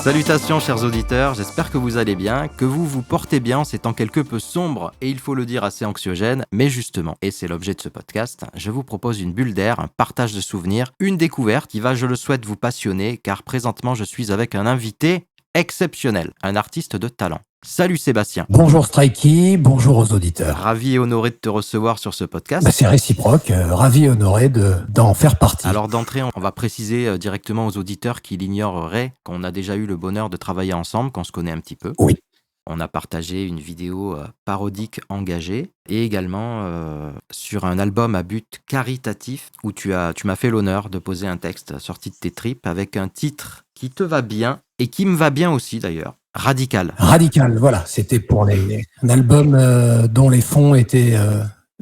Salutations chers auditeurs, j'espère que vous allez bien, que vous vous portez bien en ces temps quelque peu sombres et il faut le dire assez anxiogènes, mais justement, et c'est l'objet de ce podcast, je vous propose une bulle d'air, un partage de souvenirs, une découverte qui va, je le souhaite, vous passionner car présentement je suis avec un invité exceptionnel, un artiste de talent. Salut Sébastien. Bonjour Strikey, bonjour aux auditeurs. Ravi et honoré de te recevoir sur ce podcast. C'est réciproque, ravi et honoré d'en faire partie. Alors d'entrée, on va préciser directement aux auditeurs qui l'ignoreraient qu'on a déjà eu le bonheur de travailler ensemble, qu'on se connaît un petit peu. Oui. On a partagé une vidéo parodique engagée et également sur un album à but caritatif où tu m'as fait l'honneur de poser un texte sorti de tes tripes avec un titre qui te va bien et qui me va bien aussi d'ailleurs. Radical. Radical, voilà. C'était pour un album dont les fonds étaient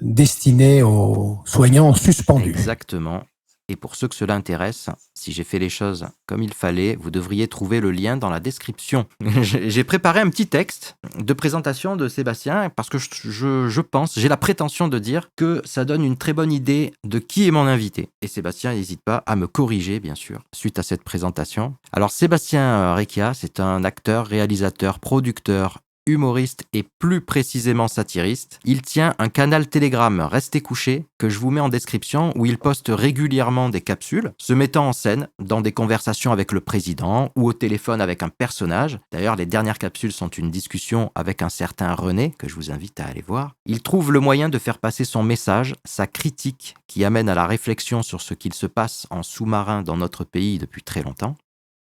destinés aux soignants suspendus. Exactement. Et pour ceux que cela intéresse, si j'ai fait les choses comme il fallait, vous devriez trouver le lien dans la description. J'ai préparé un petit texte de présentation de Sébastien parce que je pense, j'ai la prétention de dire que ça donne une très bonne idée de qui est mon invité. Et Sébastien n'hésite pas à me corriger, bien sûr, suite à cette présentation. Alors Sébastien Recchia, c'est un acteur, réalisateur, producteur, humoriste et plus précisément satiriste. Il tient un canal Telegram Restez couché que je vous mets en description où il poste régulièrement des capsules se mettant en scène dans des conversations avec le président ou au téléphone avec un personnage. D'ailleurs, les dernières capsules sont une discussion avec un certain René que je vous invite à aller voir. Il trouve le moyen de faire passer son message, sa critique qui amène à la réflexion sur ce qu'il se passe en sous-marin dans notre pays depuis très longtemps.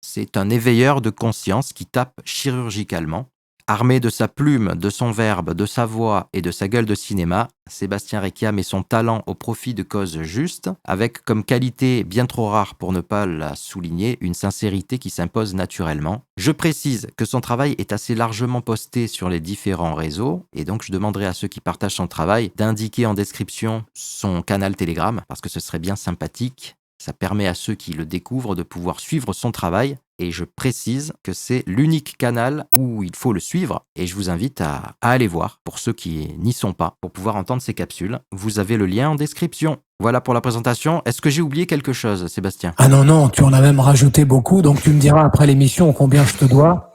C'est un éveilleur de conscience qui tape chirurgicalement. Armé de sa plume, de son verbe, de sa voix et de sa gueule de cinéma, Sébastien Recchia met son talent au profit de causes justes, avec comme qualité bien trop rare pour ne pas la souligner, une sincérité qui s'impose naturellement. Je précise que son travail est assez largement posté sur les différents réseaux, et donc je demanderai à ceux qui partagent son travail d'indiquer en description son canal Telegram, parce que ce serait bien sympathique. Ça permet à ceux qui le découvrent de pouvoir suivre son travail. Et je précise que c'est l'unique canal où il faut le suivre. Et je vous invite à aller voir, pour ceux qui n'y sont pas, pour pouvoir entendre ces capsules. Vous avez le lien en description. Voilà pour la présentation. Est-ce que j'ai oublié quelque chose, Sébastien ? Ah non, tu en as même rajouté beaucoup. Donc tu me diras après l'émission combien je te dois.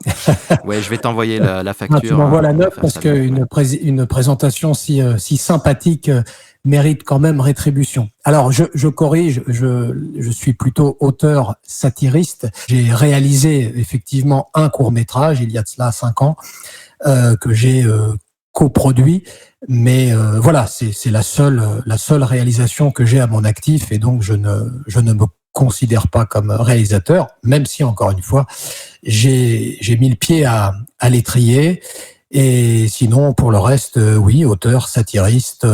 Ouais, je vais t'envoyer la facture. Tu m'envoies la note parce qu'une présentation si sympathique mérite quand même rétribution. Alors, je corrige, je suis plutôt auteur satiriste. J'ai réalisé effectivement un court-métrage, il y a de cela 5 ans, que j'ai coproduit. Mais voilà, c'est la seule réalisation que j'ai à mon actif et donc je ne me considère pas comme réalisateur, même si, encore une fois, j'ai mis le pied à l'étrier. Et sinon, pour le reste, oui, auteur, satiriste,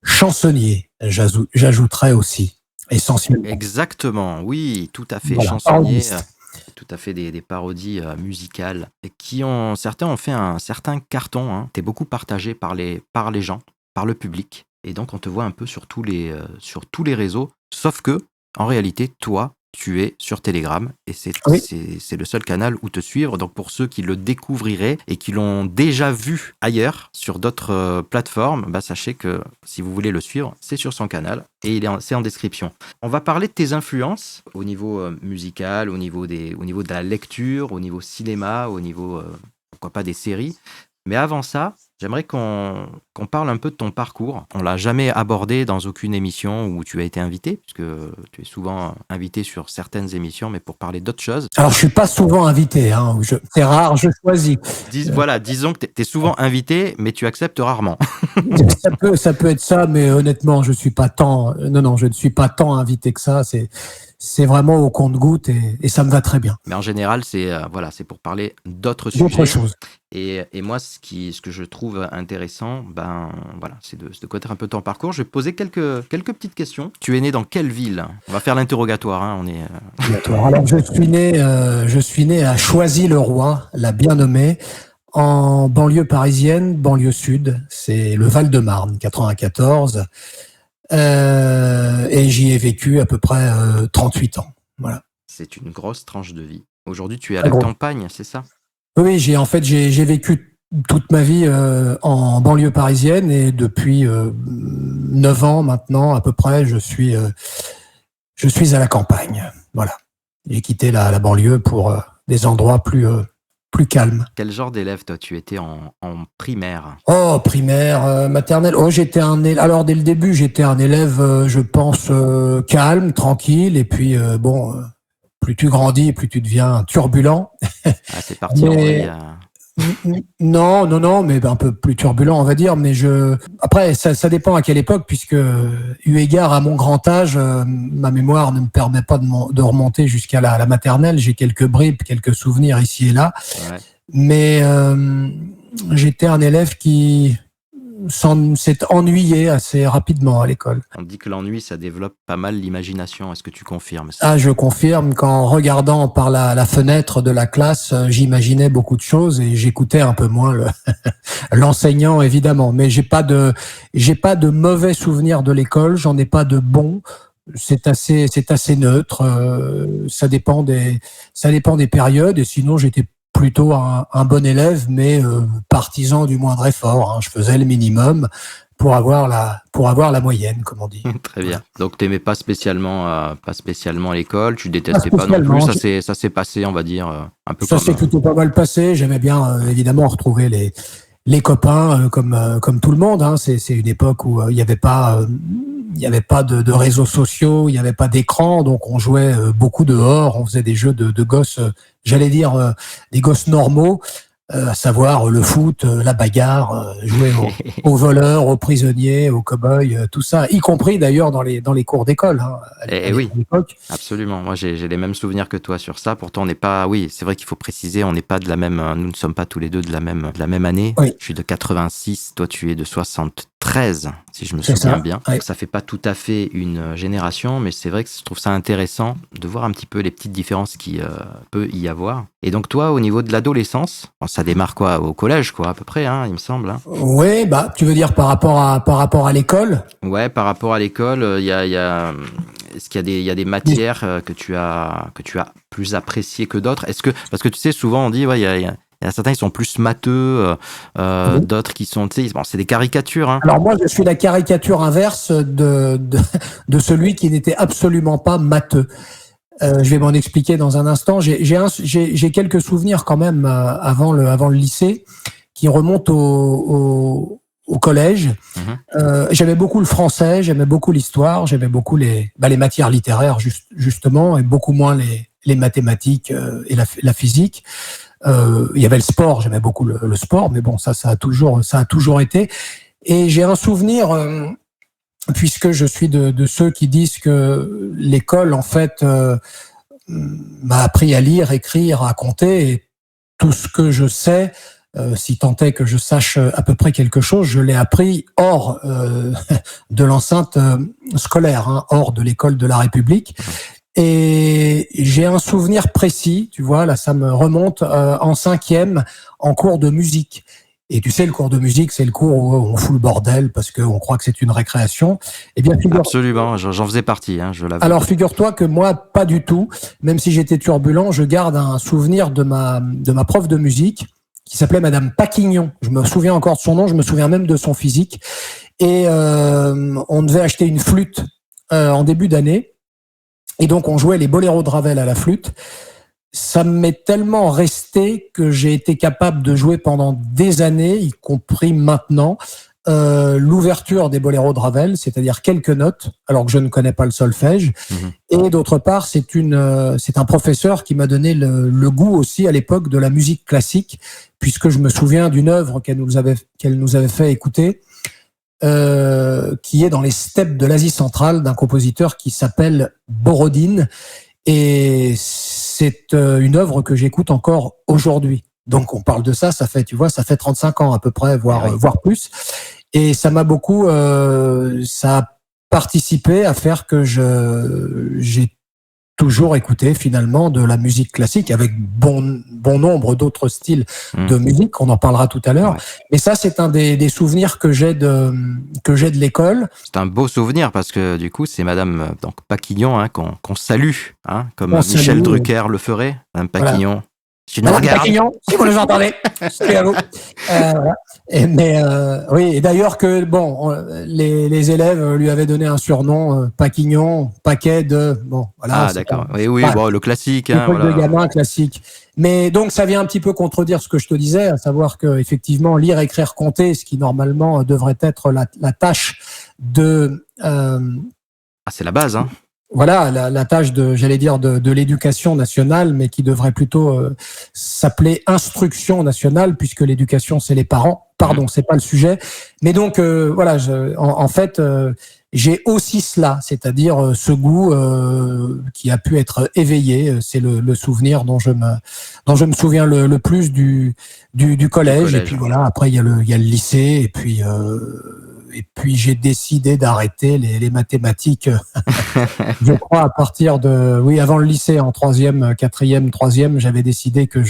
chansonnier, j'ajouterais aussi, essentiellement. Exactement, oui, tout à fait, voilà, chansonnier, tout à fait des parodies musicales qui certains ont fait un certain carton, hein. T'es beaucoup partagé par les gens, par le public, et donc on te voit un peu sur tous les réseaux, sauf que, en réalité, toi, tu es sur Telegram et c'est le seul canal où te suivre. Donc pour ceux qui le découvriraient et qui l'ont déjà vu ailleurs sur d'autres plateformes, sachez que si vous voulez le suivre, c'est sur son canal et c'est en description. On va parler de tes influences au niveau musical, au niveau de la lecture, au niveau cinéma, au niveau pourquoi pas des séries. Mais avant ça, j'aimerais qu'on parle un peu de ton parcours. On l'a jamais abordé dans aucune émission où tu as été invité, puisque tu es souvent invité sur certaines émissions, mais pour parler d'autres choses. Alors, je suis pas souvent invité, hein. C'est rare, je choisis. Disons que tu es souvent invité, mais tu acceptes rarement. Ça peut être ça, mais honnêtement, je ne suis pas tant invité que ça. C'est vraiment au compte-gouttes et ça me va très bien. Mais en général, c'est pour parler d'autres sujets. D'autres choses. Et moi, ce que je trouve intéressant, c'est de connaître un peu ton parcours. Je vais poser quelques petites questions. Tu es né dans quelle ville ? On va faire l'interrogatoire. Hein, Alors, je suis né à Choisy-le-Roi, la bien nommée, en banlieue parisienne, banlieue sud. C'est le Val-de-Marne, 94. Et j'y ai vécu à peu près 38 ans. Voilà. C'est une grosse tranche de vie. Aujourd'hui, tu es à la campagne, c'est ça ? Oui, j'ai vécu toute ma vie en banlieue parisienne et depuis 9 ans maintenant, à peu près, je suis à la campagne. Voilà. J'ai quitté la banlieue pour des endroits plus calmes. Quel genre d'élève, toi, tu étais en primaire? Oh, primaire, maternelle. Oh, alors dès le début, j'étais un élève, je pense, calme, tranquille. Et puis, plus tu grandis, plus tu deviens turbulent. Ah, c'est parti en vrille. Non, mais un peu plus turbulent, on va dire. Mais après, ça dépend à quelle époque, puisque eu égard à mon grand âge, ma mémoire ne me permet pas de remonter jusqu'à la maternelle. J'ai quelques bribes, quelques souvenirs ici et là. Ouais. Mais j'étais un élève qui s'est ennuyé assez rapidement à l'école. On dit que l'ennui, ça développe pas mal l'imagination. Est-ce que tu confirmes ça? Ah, je confirme qu'en regardant par la fenêtre de la classe, j'imaginais beaucoup de choses et j'écoutais un peu moins l'enseignant, évidemment. Mais j'ai pas de mauvais souvenirs de l'école, j'en ai pas de bons. C'est assez neutre. Ça dépend des périodes. Et sinon, j'étais plutôt un bon élève, mais partisan du moindre effort. Je faisais le minimum pour avoir la moyenne, comme on dit. Très bien. Donc, t'aimais pas spécialement l'école, tu détestais pas non plus. Ça s'est passé, on va dire, un peu. Ça s'est plutôt pas mal passé. J'aimais bien, évidemment, retrouver les copains, comme tout le monde. C'est une époque où il n'y avait pas de réseaux sociaux, il n'y avait pas d'écran, donc on jouait beaucoup dehors, on faisait des jeux de gosses, j'allais dire des gosses normaux, à savoir le foot, la bagarre, jouer aux voleurs, aux prisonniers, aux cow-boys, tout ça, y compris d'ailleurs dans les cours d'école. Oui, absolument. Moi, j'ai les mêmes souvenirs que toi sur ça. Pourtant, on n'est pas. Oui, c'est vrai qu'il faut préciser, on n'est pas de la même. Nous ne sommes pas tous les deux de la même année. Oui. Je suis de 86, toi, tu es de 73, si je me souviens bien. Oui. Donc, ça fait pas tout à fait une génération, mais c'est vrai que je trouve ça intéressant de voir un petit peu les petites différences qui peut y avoir. Et donc, toi, au niveau de l'adolescence, ça démarre quoi? Au collège, quoi, à peu près, il me semble. Oui, tu veux dire par rapport à l'école? Ouais, par rapport à l'école, est-ce qu'il y a des matières que tu as plus appréciées que d'autres? Parce que tu sais, souvent on dit, ouais, il y a certains qui sont plus matheux, d'autres qui sont, tu sais, c'est des caricatures. Alors moi, je suis la caricature inverse de celui qui n'était absolument pas matheux. Je vais m'en expliquer dans un instant. J'ai quelques souvenirs quand même avant le lycée qui remontent au collège. J'aimais beaucoup le français, j'aimais beaucoup l'histoire, j'aimais beaucoup les matières littéraires justement, et beaucoup moins les mathématiques et la physique. Il y avait le sport, j'aimais beaucoup le sport, mais bon, ça a toujours été. Et j'ai un souvenir, puisque je suis de ceux qui disent que l'école, en fait, m'a appris à lire, écrire, à compter, et tout ce que je sais, si tant est que je sache à peu près quelque chose, je l'ai appris hors de l'enceinte scolaire, hors de l'école de la République. Et j'ai un souvenir précis, tu vois, là ça me remonte en 5e, en cours de musique. Et tu sais, le cours de musique, c'est le cours où on fout le bordel parce qu'on croit que c'est une récréation. Eh bien, absolument, j'en faisais partie, je l'avoue. Alors, figure-toi que moi, pas du tout. Même si j'étais turbulent, je garde un souvenir de ma prof de musique qui s'appelait Madame Paquignon. Je me souviens encore de son nom, je me souviens même de son physique. Et on devait acheter une flûte en début d'année. Et donc, on jouait les boléros de Ravel à la flûte. Ça m'est tellement resté que j'ai été capable de jouer pendant des années, y compris maintenant, l'ouverture des boléros de Ravel, c'est-à-dire quelques notes, alors que je ne connais pas le solfège. Et d'autre part, c'est un professeur qui m'a donné le goût aussi à l'époque de la musique classique, puisque je me souviens d'une œuvre qu'elle nous avait fait écouter, qui est dans les steppes de l'Asie centrale, d'un compositeur qui s'appelle Borodine. Et c'est une œuvre que j'écoute encore aujourd'hui. Donc on parle de ça fait 35 ans à peu près, voire plus. Et ça m'a beaucoup, ça a participé à faire que j'ai toujours écouté finalement de la musique classique avec bon nombre d'autres styles de musique, on en parlera tout à l'heure. Mais ça, c'est un des souvenirs que j'ai de l'école. C'est un beau souvenir parce que du coup, c'est Madame Paquignon qu'on salue, comme Michel Drucker le ferait. Madame Paquignon. Voilà. Madame Paquignon, si vous nous entendez, c'est à vous. Voilà. Oui, et d'ailleurs que les élèves lui avaient donné un surnom, Paquignon, paquet de voilà. Ah, d'accord. Oui, bon, le classique, Des hein, trucs de voilà. gamin classique. Mais donc ça vient un petit peu contredire ce que je te disais, à savoir que effectivement lire, écrire, compter, ce qui normalement devrait être la tâche de Ah, c'est la base, hein. voilà, la tâche j'allais dire, de l'éducation nationale, mais qui devrait plutôt s'appeler instruction nationale, puisque l'éducation, c'est les parents. Pardon, c'est pas le sujet. Mais donc, voilà, en fait, j'ai aussi cela, c'est-à-dire ce goût qui a pu être éveillé. C'est le souvenir dont je me souviens le plus du collège. Et puis voilà, après, il y a le lycée, et puis j'ai décidé d'arrêter les mathématiques. Je crois à partir avant le lycée, en troisième, quatrième, troisième, j'avais décidé que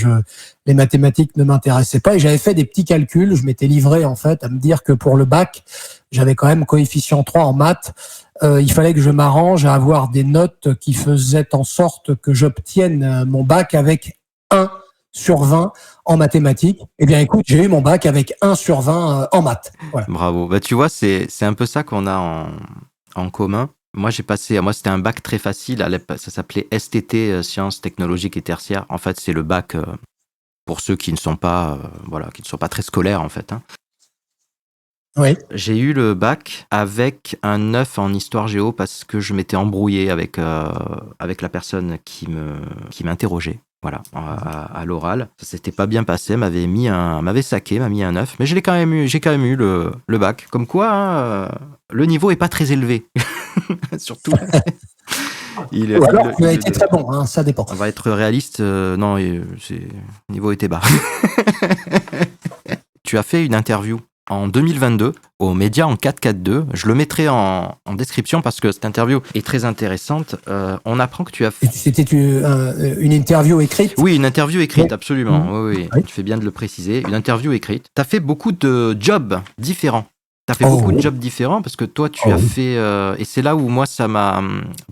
les mathématiques ne m'intéressaient pas et j'avais fait des petits calculs. Je m'étais livré en fait à me dire que pour le bac, j'avais quand même coefficient 3 en maths. Il fallait que je m'arrange à avoir des notes qui faisaient en sorte que j'obtienne mon bac avec 1 sur 20 en mathématiques. Eh bien, écoute, j'ai eu mon bac avec 1 sur 20 en maths. Voilà. Bravo. Bah, tu vois, c'est un peu ça qu'on a en commun. Moi, c'était un bac très facile. Ça s'appelait STT, Sciences Technologiques et Tertiaires. En fait, c'est le bac pour ceux qui ne sont pas, qui ne sont pas très scolaires, en fait. Hein. Oui. J'ai eu le bac avec un 9 en histoire géo parce que je m'étais embrouillé avec la personne qui m'interrogeait. Voilà, à l'oral. Ça s'était pas bien passé, m'avait saqué, m'a mis un 9, mais j'ai quand même eu le bac. Comme quoi, hein, le niveau est pas très élevé. Surtout. Ou alors, tu as été très bon, hein, ça dépend. On va être réaliste, non, le niveau était bas. Tu as fait une interview en 2022 aux médias en 442. Je le mettrai en description parce que cette interview est très intéressante. On apprend que tu as fait... C'était une interview écrite? Oui, une interview écrite, oui. Absolument. Oui. Tu fais bien de le préciser. Une interview écrite. Tu as fait beaucoup de jobs différents. Tu as fait beaucoup de jobs différents parce que toi, tu as fait... et c'est là où moi, ça m'a...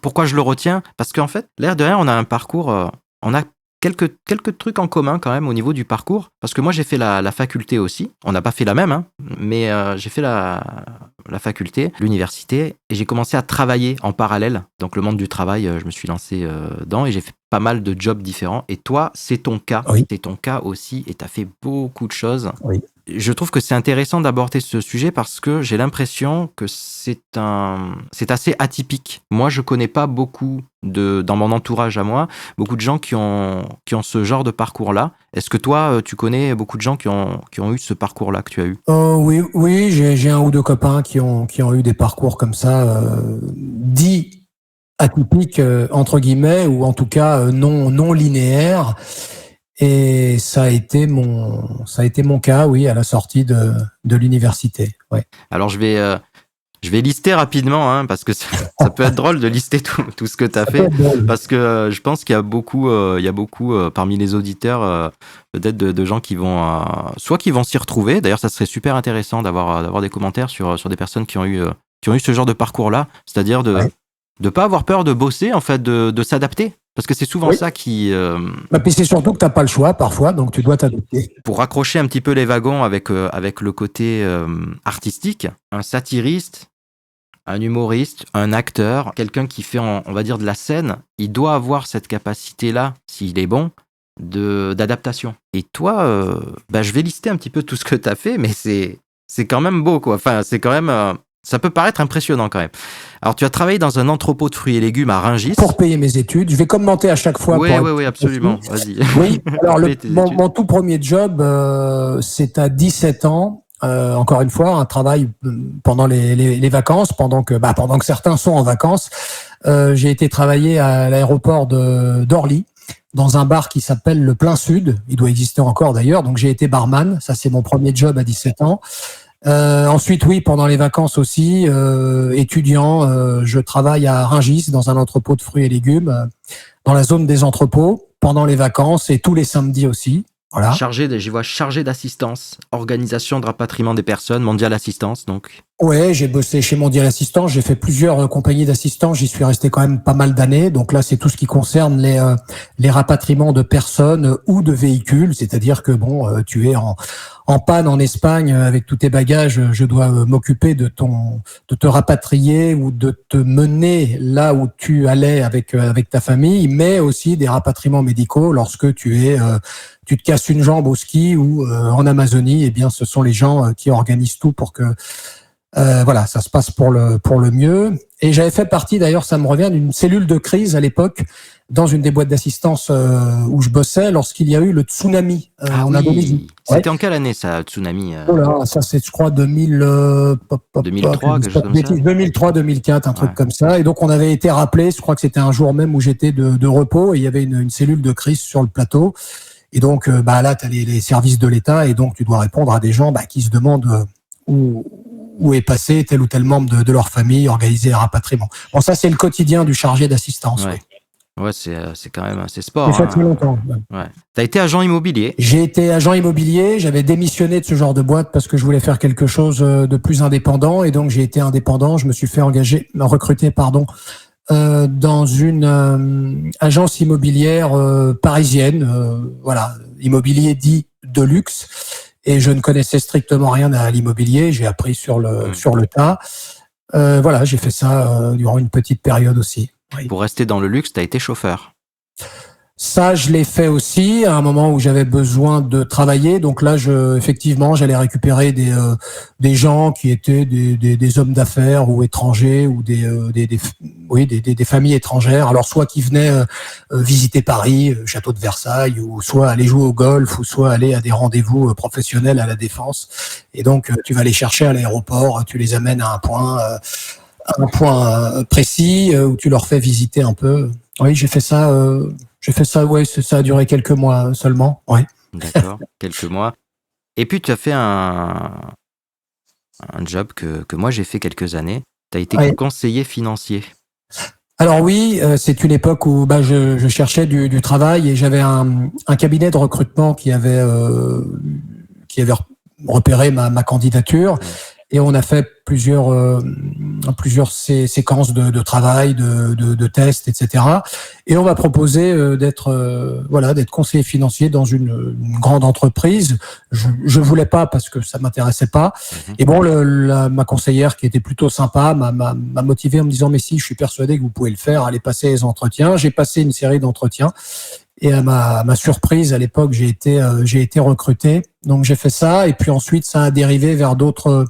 Pourquoi je le retiens? Parce qu'en fait, l'air de rien, on a un parcours... on a quelques trucs en commun quand même au niveau du parcours, parce que moi j'ai fait la faculté aussi, on n'a pas fait la même, hein, mais j'ai fait la faculté, l'université, et j'ai commencé à travailler en parallèle, donc le monde du travail, je me suis lancé dedans, et j'ai fait pas mal de jobs différents, et toi, c'est ton cas, c'est ton cas aussi, et tu as fait beaucoup de choses. Oui. Je trouve que c'est intéressant d'aborder ce sujet parce que j'ai l'impression que c'est assez atypique. Moi, je connais pas beaucoup dans mon entourage à moi, beaucoup de gens qui ont ce genre de parcours-là. Est-ce que toi, tu connais beaucoup de gens qui ont eu ce parcours-là que tu as eu? Oui, j'ai un ou deux copains qui ont eu des parcours comme ça, dits atypiques, entre guillemets, ou en tout cas non linéaires. Et ça a été mon cas, oui, à la sortie de l'université. Ouais. Alors je vais lister rapidement, hein, parce que ça peut être drôle de lister tout ce que tu as fait, parce que je pense qu'il y a beaucoup parmi les auditeurs peut-être de gens qui vont soit qui vont s'y retrouver. D'ailleurs, ça serait super intéressant d'avoir des commentaires sur des personnes qui ont eu ce genre de parcours-là, c'est-à-dire de pas avoir peur de bosser, en fait, de s'adapter. Parce que c'est souvent ça qui... Puis c'est surtout que tu n'as pas le choix parfois, donc tu dois t'adapter. Pour raccrocher un petit peu les wagons avec le côté artistique, un satiriste, un humoriste, un acteur, quelqu'un qui fait, on va dire, de la scène, il doit avoir cette capacité-là, s'il est bon, d'adaptation. Et toi, je vais lister un petit peu tout ce que tu as fait, mais c'est quand même beau, quoi. Enfin, c'est quand même... ça peut paraître impressionnant quand même. Alors, tu as travaillé dans un entrepôt de fruits et légumes à Rungis. Pour payer mes études. Je vais commenter à chaque fois. Oui, absolument. Vas-y. Oui, alors mon tout premier job, c'est à 17 ans. Encore une fois, un travail pendant les vacances, pendant que certains sont en vacances. J'ai été travailler à l'aéroport d'Orly, dans un bar qui s'appelle le Plein Sud. Il doit exister encore d'ailleurs. Donc, j'ai été barman. Ça, c'est mon premier job à 17 ans. Ensuite, oui, pendant les vacances aussi, étudiant, je travaille à Rungis dans un entrepôt de fruits et légumes, dans la zone des entrepôts, pendant les vacances et tous les samedis aussi. Voilà. Chargé d'assistance, organisation de rapatriement des personnes, mondiale assistance, donc. Ouais, j'ai bossé chez Mondial Assistance, j'ai fait plusieurs compagnies d'assistance, j'y suis resté quand même pas mal d'années. Donc là, c'est tout ce qui concerne les rapatriements de personnes ou de véhicules, c'est-à-dire que tu es en panne en Espagne avec tous tes bagages, je dois m'occuper de te rapatrier ou de te mener là où tu allais avec ta famille, mais aussi des rapatriements médicaux lorsque tu te casses une jambe au ski ou en Amazonie. Eh bien, ce sont les gens qui organisent tout pour que voilà, ça se passe pour le mieux. Et j'avais fait partie, d'ailleurs, ça me revient, d'une cellule de crise à l'époque dans une des boîtes d'assistance où je bossais lorsqu'il y a eu le tsunami en Indonésie. C'était en quelle année ça, tsunami Oh là, ça c'est, je crois, 2003, quelque chose comme ça. 2003-2004, un truc comme ça. Et donc on avait été rappelé, je crois que c'était un jour même où j'étais de repos et il y avait une cellule de crise sur le plateau. Et donc là, tu as les services de l'État et donc tu dois répondre à des gens qui se demandent où est passé tel ou tel membre de leur famille, organiser un rapatriement. Bon, ça, c'est le quotidien du chargé d'assistance. Ouais, c'est quand même assez sport. Ça fait longtemps. Ouais. T'as été agent immobilier? J'ai été agent immobilier. J'avais démissionné de ce genre de boîte parce que je voulais faire quelque chose de plus indépendant. Et donc, j'ai été indépendant. Je me suis fait recruter, dans une agence immobilière parisienne. Voilà, immobilier dit de luxe. Et je ne connaissais strictement rien à l'immobilier. J'ai appris sur le tas. Voilà, j'ai fait ça durant une petite période aussi. Oui. Pour rester dans le luxe, tu as été chauffeur. Ça, je l'ai fait aussi à un moment où j'avais besoin de travailler. Donc là, effectivement, j'allais récupérer des gens qui étaient des hommes d'affaires ou étrangers ou des familles étrangères. Alors soit qui venaient visiter Paris, château de Versailles, ou soit aller jouer au golf, ou soit aller à des rendez-vous professionnels à la Défense. Et donc, tu vas les chercher à l'aéroport, tu les amènes à un point précis où tu leur fais visiter un peu. Oui, j'ai fait ça. Ouais, ça a duré quelques mois seulement. Ouais. D'accord, quelques mois. Et puis tu as fait un job que moi j'ai fait quelques années. Tu as été conseiller financier. Alors oui, c'est une époque où je cherchais du travail et j'avais un cabinet de recrutement qui avait repéré ma candidature. Et on a fait plusieurs séquences de travail, de tests, etc. Et on m'a proposé d'être conseiller financier dans une grande entreprise. Je voulais pas parce que ça m'intéressait pas. Et bon, ma conseillère qui était plutôt sympa m'a motivé en me disant mais si, je suis persuadé que vous pouvez le faire. Allez passer les entretiens. J'ai passé une série d'entretiens. Et à ma surprise, à l'époque, j'ai été recruté. Donc j'ai fait ça. Et puis ensuite, ça a dérivé vers d'autres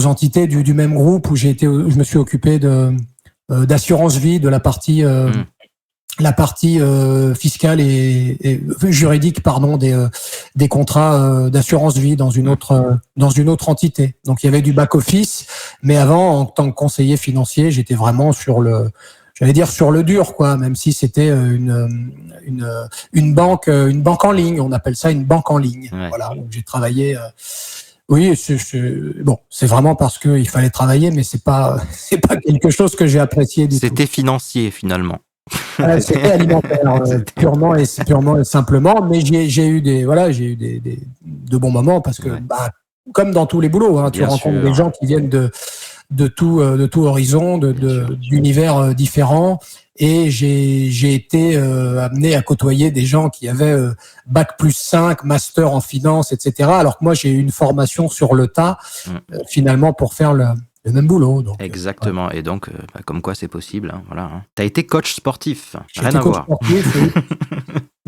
entités du même groupe où je me suis occupé d'assurance vie, de la partie fiscale et juridique, des contrats d'assurance vie dans une autre entité. Donc il y avait du back office, mais avant, en tant que conseiller financier, j'étais vraiment sur le dur, quoi, même si c'était une banque en ligne, on appelle ça une banque en ligne. Ouais. Voilà, donc j'ai travaillé. Oui, c'est vraiment parce qu'il fallait travailler, mais c'est pas quelque chose que j'ai apprécié du tout. C'était financier finalement. C'était alimentaire, purement et simplement. Mais j'ai eu de bons moments parce que, comme dans tous les boulots, tu rencontres des gens qui viennent de tout horizon, d'univers différents. Et j'ai été amené à côtoyer des gens qui avaient bac plus 5, master en finance, etc. Alors que moi, j'ai eu une formation sur le tas, finalement, pour faire le même boulot. Donc, exactement. Ouais. Et donc, comme quoi c'est possible. Hein, voilà. Hein. Tu as été coach sportif. Rien à voir. Sportif, oui.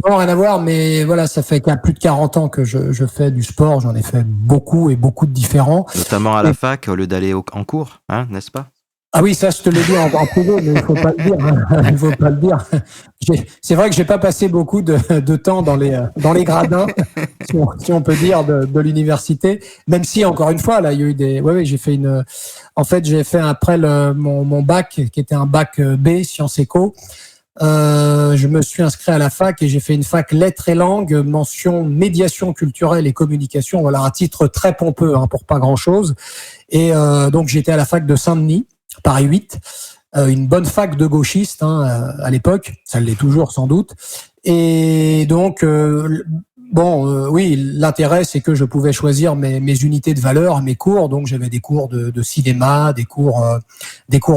Non, rien à voir, mais voilà, ça fait plus de 40 ans que je fais du sport. J'en ai fait beaucoup et beaucoup de différents. Notamment à la fac, au lieu d'aller en cours, hein, n'est-ce pas? Ah oui, ça, je te l'ai dit en privé, mais il faut pas le dire. Hein. Il faut pas le dire. C'est vrai que j'ai pas passé beaucoup de temps dans les gradins, si on peut dire, de l'université. Même si, encore une fois, là, il y a eu j'ai fait j'ai fait après mon bac, qui était un bac B, sciences éco. Je me suis inscrit à la fac et j'ai fait une fac lettres et langues, mention médiation culturelle et communication. Voilà, un titre très pompeux, pour pas grand chose. Et donc, j'étais à la fac de Saint-Denis. Paris 8, une bonne fac de gauchistes à l'époque, ça l'est toujours sans doute. Et donc, Oui, l'intérêt, c'est que je pouvais choisir mes unités de valeur, mes cours. Donc, j'avais des cours de cinéma, des cours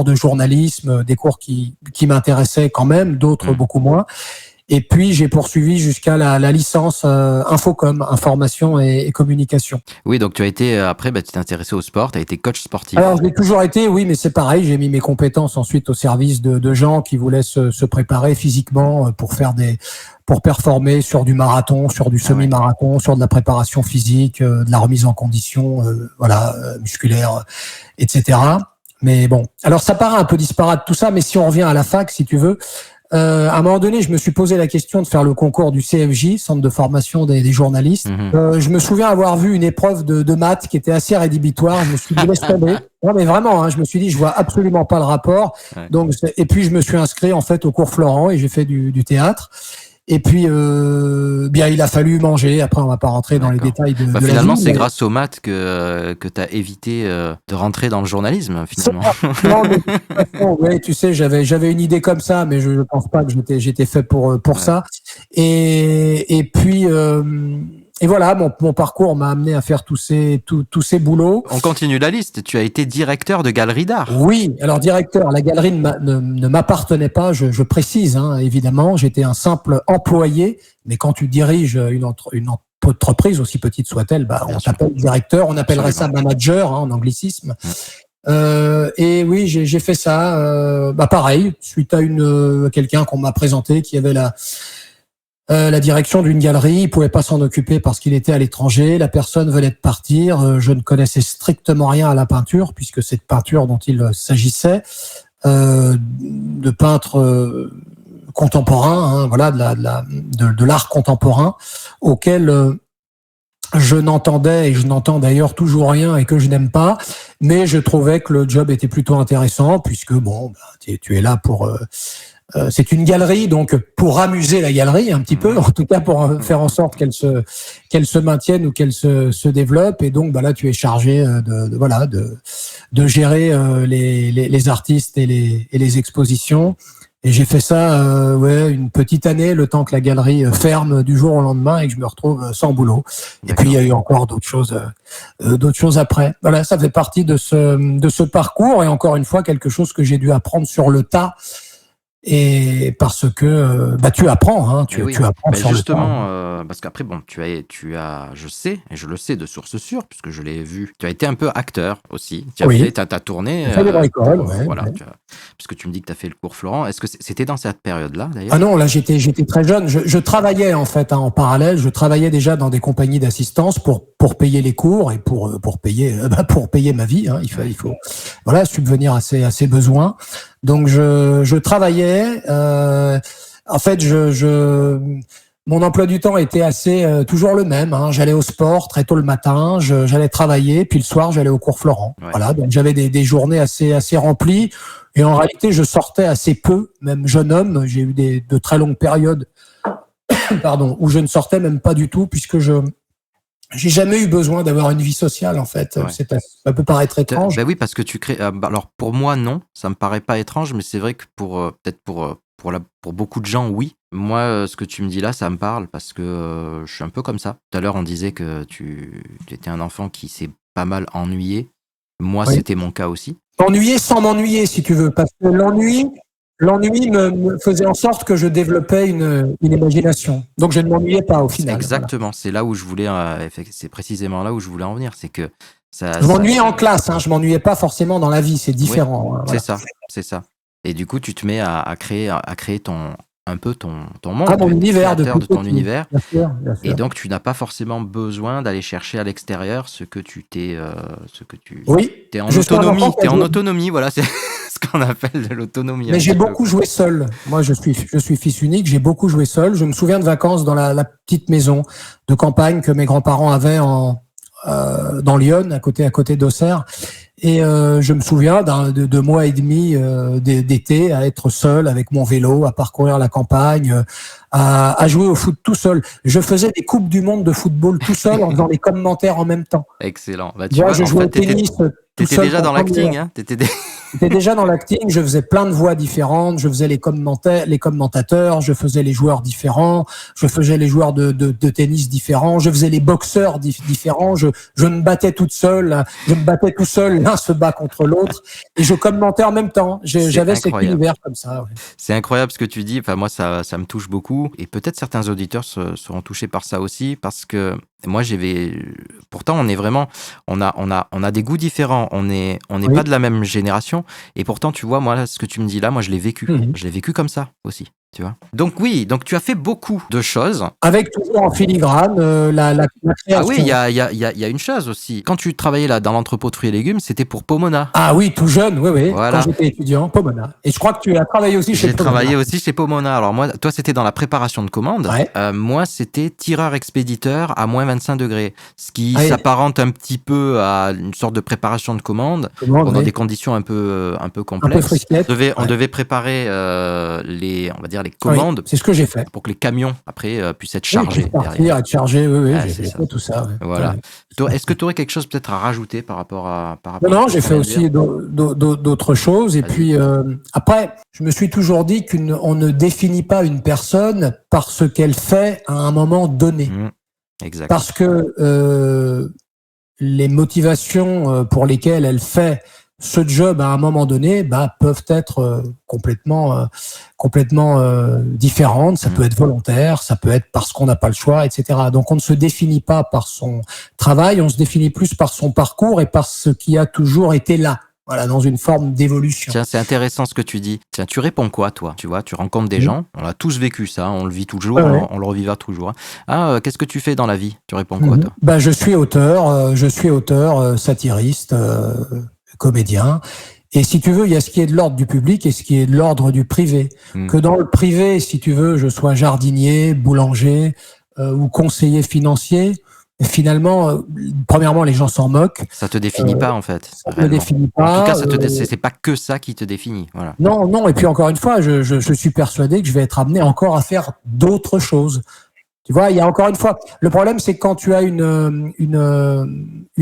de journalisme, des cours qui m'intéressaient quand même, d'autres beaucoup moins. Et puis, j'ai poursuivi jusqu'à la licence Infocom, information et communication. Oui, donc tu as été, après, tu t'es intéressé au sport, tu as été coach sportif. Alors, je l'ai toujours été, oui, mais c'est pareil. J'ai mis mes compétences ensuite au service de gens qui voulaient se préparer physiquement pour performer sur du marathon, sur du semi-marathon, sur de la préparation physique, de la remise en condition, musculaire, etc. Mais bon, alors ça paraît un peu disparate tout ça, mais si on revient à la fac, si tu veux, à un moment donné, je me suis posé la question de faire le concours du CFJ, Centre de formation des journalistes. Je me souviens avoir vu une épreuve de maths qui était assez rédhibitoire. Je me suis dit, laisse tomber. Non, mais vraiment, hein, je me suis dit, je vois absolument pas le rapport. Ouais. Donc, et puis, je me suis inscrit, en fait, au cours Florent et j'ai fait du théâtre. Et puis, bien, il a fallu manger. Après, on va pas rentrer dans les détails de finalement, la vie, c'est grâce aux maths que tu as évité de rentrer dans le journalisme, finalement. Non, mais de toute façon, ouais, tu sais, j'avais une idée comme ça, mais je pense pas que j'étais fait pour ça. Et puis, et voilà, mon parcours m'a amené à faire tous ces boulots. On continue la liste. Tu as été directeur de galerie d'art. Oui, alors directeur, la galerie ne m'appartenait pas, je précise, hein, évidemment. J'étais un simple employé, mais quand tu diriges une entreprise, aussi petite soit-elle, on t'appelle directeur, on appellerait ça manager, hein, en anglicisme. Et oui, j'ai fait ça, pareil, suite à quelqu'un qu'on m'a présenté qui avait la direction d'une galerie. Il pouvait pas s'en occuper parce qu'il était à l'étranger. La personne venait de partir. Je ne connaissais strictement rien à la peinture puisque cette peinture dont il s'agissait, de peintres contemporains, hein, voilà, de l'art contemporain auquel je n'entendais et je n'entends d'ailleurs toujours rien et que je n'aime pas, mais je trouvais que le job était plutôt intéressant puisque tu es là pour c'est une galerie, donc pour amuser la galerie un petit peu, en tout cas pour faire en sorte qu'elle se maintienne ou qu'elle se développe. Et donc là, tu es chargé de gérer les artistes et les expositions. Et j'ai fait ça une petite année, le temps que la galerie ferme du jour au lendemain et que je me retrouve sans boulot. D'accord. Et puis il y a eu encore d'autres choses après. Voilà, ça fait partie de ce parcours et encore une fois quelque chose que j'ai dû apprendre sur le tas. Et parce que tu apprends, hein, tu apprends sur justement, le tas. Parce qu'après tu as, je sais, et je le sais de source sûre puisque je l'ai vu. Tu as été un peu acteur aussi. Tu as tourné. Puisque tu me dis que tu as fait le cours Florent. Est-ce que c'était dans cette période-là d'ailleurs? Ah non, là j'étais très jeune. Je travaillais en fait en parallèle. Je travaillais déjà dans des compagnies d'assistance pour payer les cours et pour payer ma vie. Hein. Il faut subvenir à ses besoins. Donc je travaillais. En fait, mon emploi du temps était toujours le même. Hein. J'allais au sport très tôt le matin, j'allais travailler, puis le soir j'allais au cours Florent. Ouais. Voilà, donc j'avais des journées assez remplies. Et en réalité, je sortais assez peu, même jeune homme. J'ai eu de très longues périodes, où je ne sortais même pas du tout, puisque j'ai jamais eu besoin d'avoir une vie sociale, en fait. Ouais. Ça peut paraître étrange. Oui, parce que tu crées. Alors pour moi, non, ça me paraît pas étrange, mais c'est vrai que peut-être pour beaucoup de gens, oui. Moi, ce que tu me dis là, ça me parle parce que je suis un peu comme ça. Tout à l'heure, on disait que tu étais un enfant qui s'est pas mal ennuyé. Moi, c'était mon cas aussi. Ennuyé sans m'ennuyer, si tu veux, parce que l'ennui me faisait en sorte que je développais une imagination. Donc, je ne m'ennuyais pas au final. Exactement. Voilà. C'est là où je voulais. C'est précisément là où je voulais en venir. C'est que je m'ennuyais en classe. Hein, je m'ennuyais pas forcément dans la vie. C'est différent. Oui, hein, voilà. C'est ça. Et du coup, tu te mets à créer un peu ton monde, mon univers, de ton univers. Bien sûr. Et donc, tu n'as pas forcément besoin d'aller chercher à l'extérieur ce que tu t'es en autonomie. T'es en autonomie, voilà, c'est ce qu'on appelle de l'autonomie. Mais j'ai beaucoup joué seul. Moi, je suis fils unique. J'ai beaucoup joué seul. Je me souviens de vacances dans la petite maison de campagne que mes grands-parents avaient dans Lyon, à côté d'Auxerre. Et je me souviens de 2 mois et demi d'été à être seul avec mon vélo, à parcourir la campagne, à jouer au foot tout seul. Je faisais des coupes du monde de football tout seul en faisant les commentaires en même temps. Excellent. Je jouais au tennis tout seul. T'étais déjà dans l'acting, hein? J'étais déjà dans l'acting, je faisais plein de voix différentes, je faisais les commentateurs, je faisais les joueurs différents, je faisais les joueurs de tennis différents, je faisais les boxeurs différents, je me battais tout seul, l'un se bat contre l'autre, et je commentais en même temps. J'avais cet univers comme ça. Ouais. C'est incroyable ce que tu dis, enfin moi ça me touche beaucoup, et peut-être certains auditeurs seront touchés par ça aussi, parce que moi pourtant on est vraiment, on a des goûts différents, on n'est pas de la même génération, et pourtant tu vois, moi ce que tu me dis là, moi je l'ai vécu, je l'ai vécu comme ça aussi, tu vois. Donc oui, donc tu as fait beaucoup de choses. Avec toujours en filigrane la création. Ah oui, il y a une chose aussi, quand tu travaillais là dans l'entrepôt de fruits et légumes, c'était pour Pomona. Ah oui, tout jeune, oui, voilà. Quand j'étais étudiant, Pomona. Et je crois que tu as travaillé aussi chez Pomona. J'ai travaillé aussi chez Pomona. Alors moi, toi c'était dans la préparation de commandes, moi c'était tireur-expéditeur à moins 25 degrés, ce qui s'apparente un petit peu à une sorte de préparation de commandes dans des conditions un peu complexes. On devait préparer les commandes. C'est ce que j'ai fait. Pour que les camions après puissent être chargés. Être chargés, j'ai fait tout ça. Voilà. Est-ce que tu aurais quelque chose peut-être à rajouter par rapport à Non, j'ai fait aussi d'autres choses. Et puis après, je me suis toujours dit qu'on ne définit pas une personne par ce qu'elle fait à un moment donné. Exact. Parce que les motivations pour lesquelles elle fait ce job à un moment donné peuvent être complètement différentes. Ça peut être volontaire, ça peut être parce qu'on n'a pas le choix, etc. Donc on ne se définit pas par son travail, on se définit plus par son parcours et par ce qui a toujours été là. Voilà, dans une forme d'évolution. Tiens, c'est intéressant ce que tu dis. Tiens, tu réponds quoi, toi? Tu vois, tu rencontres des gens, on a tous vécu ça, on le vit toujours, on le revivra toujours. Ah, qu'est-ce que tu fais dans la vie? Tu réponds quoi, toi? Je suis auteur, satiriste, comédien. Et si tu veux, il y a ce qui est de l'ordre du public et ce qui est de l'ordre du privé. Que dans le privé, si tu veux, je sois jardinier, boulanger ou conseiller financier, finalement, premièrement, les gens s'en moquent. Ça te définit pas, en fait. Ça te définit pas. En tout cas, c'est pas que ça qui te définit. Voilà. Non. Et puis encore une fois, je suis persuadé que je vais être amené encore à faire d'autres choses. Tu vois, il y a encore une fois, le problème, c'est que quand tu as une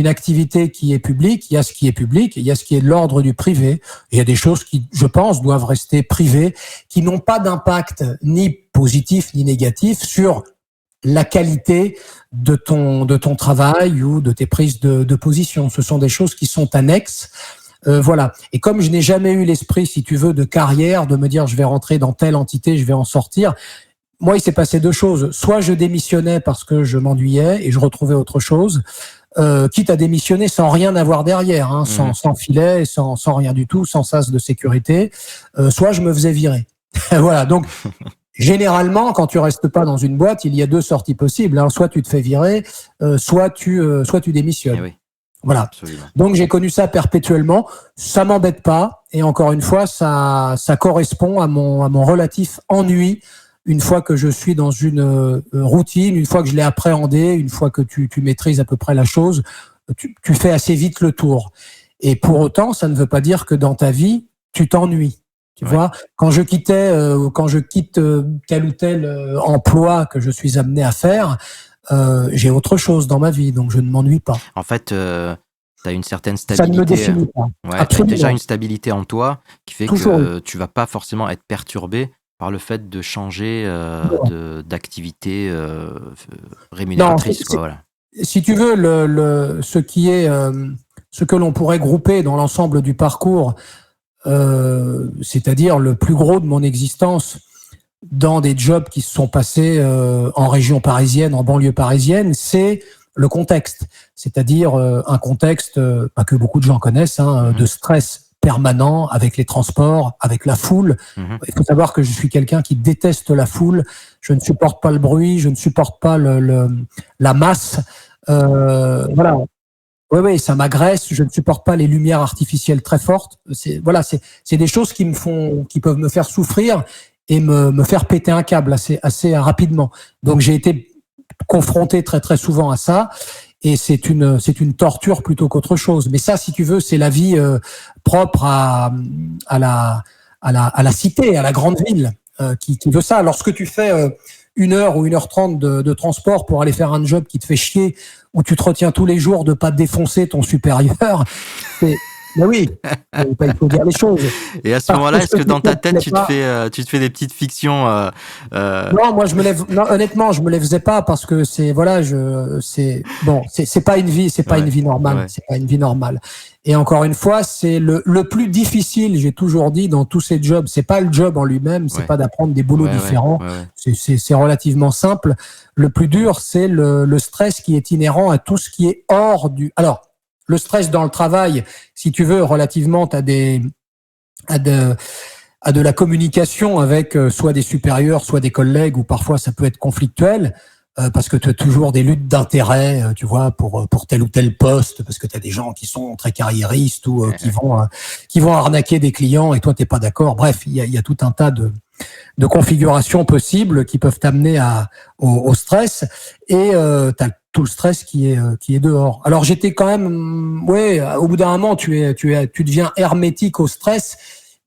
activité qui est publique, il y a ce qui est public, il y a ce qui est de l'ordre du privé. Il y a des choses qui, je pense, doivent rester privées, qui n'ont pas d'impact ni positif ni négatif sur la qualité de ton travail ou de tes prises de position. Ce sont des choses qui sont annexes. Voilà. Et comme je n'ai jamais eu l'esprit, si tu veux, de carrière, de me dire je vais rentrer dans telle entité, je vais en sortir. Moi, il s'est passé deux choses. Soit je démissionnais parce que je m'ennuyais et je retrouvais autre chose, quitte à démissionner sans rien avoir derrière, sans filet, sans rien du tout, sans sas de sécurité. Soit je me faisais virer. Voilà. Donc, généralement, quand tu restes pas dans une boîte, il y a deux sorties possibles. Soit tu te fais virer, soit tu démissionnes. Oui. Voilà. Absolument. Donc j'ai connu ça perpétuellement. Ça m'embête pas. Et encore une fois, ça correspond à mon relatif ennui. Une fois que je suis dans une routine, une fois que je l'ai appréhendé, une fois que tu maîtrises à peu près la chose, tu fais assez vite le tour. Et pour autant, ça ne veut pas dire que dans ta vie, tu t'ennuies. Tu vois, quand je quitte tel ou tel emploi que je suis amené à faire, j'ai autre chose dans ma vie, donc je ne m'ennuie pas. En fait, tu as une certaine stabilité. Ça ne me définit pas. Ouais, tu as déjà une stabilité en toi qui fait que tu vas pas forcément être perturbé par le fait de changer d'activité rémunératrice. Non, voilà. Si tu veux, ce que l'on pourrait grouper dans l'ensemble du parcours, c'est-à-dire le plus gros de mon existence dans des jobs qui se sont passés en région parisienne, en banlieue parisienne, c'est le contexte. C'est-à-dire un contexte que beaucoup de gens connaissent, de stress permanent avec les transports, avec la foule. Il faut savoir que je suis quelqu'un qui déteste la foule. Je ne supporte pas le bruit, je ne supporte pas la masse. Voilà. Oui, ça m'agresse. Je ne supporte pas les lumières artificielles très fortes. C'est des choses qui peuvent me faire souffrir et me faire péter un câble assez rapidement. Donc j'ai été confronté très très souvent à ça. Et c'est une torture plutôt qu'autre chose. Mais ça, si tu veux, c'est la vie propre à la cité, à la grande ville qui veut ça. Lorsque tu fais 1h ou 1h30 de transport pour aller faire un job qui te fait chier, où tu te retiens tous les jours de pas défoncer ton supérieur, Mais oui, il faut dire les choses. Et à ce Parce moment-là, est-ce que ce qui dans ta te tête, plaît pas. tu te fais des petites fictions Non, moi je me lève. Non, honnêtement, je me les faisais pas parce que c'est bon, c'est pas une vie, c'est pas une Ouais, vie normale, ouais, c'est pas une vie normale. Et encore une fois, c'est le plus difficile. J'ai toujours dit dans tous ces jobs, c'est pas le job en lui-même, c'est ouais, pas d'apprendre des boulots ouais, ouais, différents. ouais, ouais. C'est relativement simple. Le plus dur, c'est le stress qui est inhérent à tout ce qui est hors du. Alors, le stress dans le travail, si tu veux, relativement à de, à de la communication avec soit des supérieurs, soit des collègues, ou parfois ça peut être conflictuel, parce que tu as toujours des luttes d'intérêt, tu vois, pour tel ou tel poste, parce que tu as des gens qui sont très carriéristes ou qui vont arnaquer des clients et toi t'es pas d'accord. Bref, il y a tout un tas de configurations possibles qui peuvent t'amener au stress, et tu as tout le stress qui est dehors. Alors j'étais quand même, ouais, au bout d'un moment tu deviens hermétique au stress.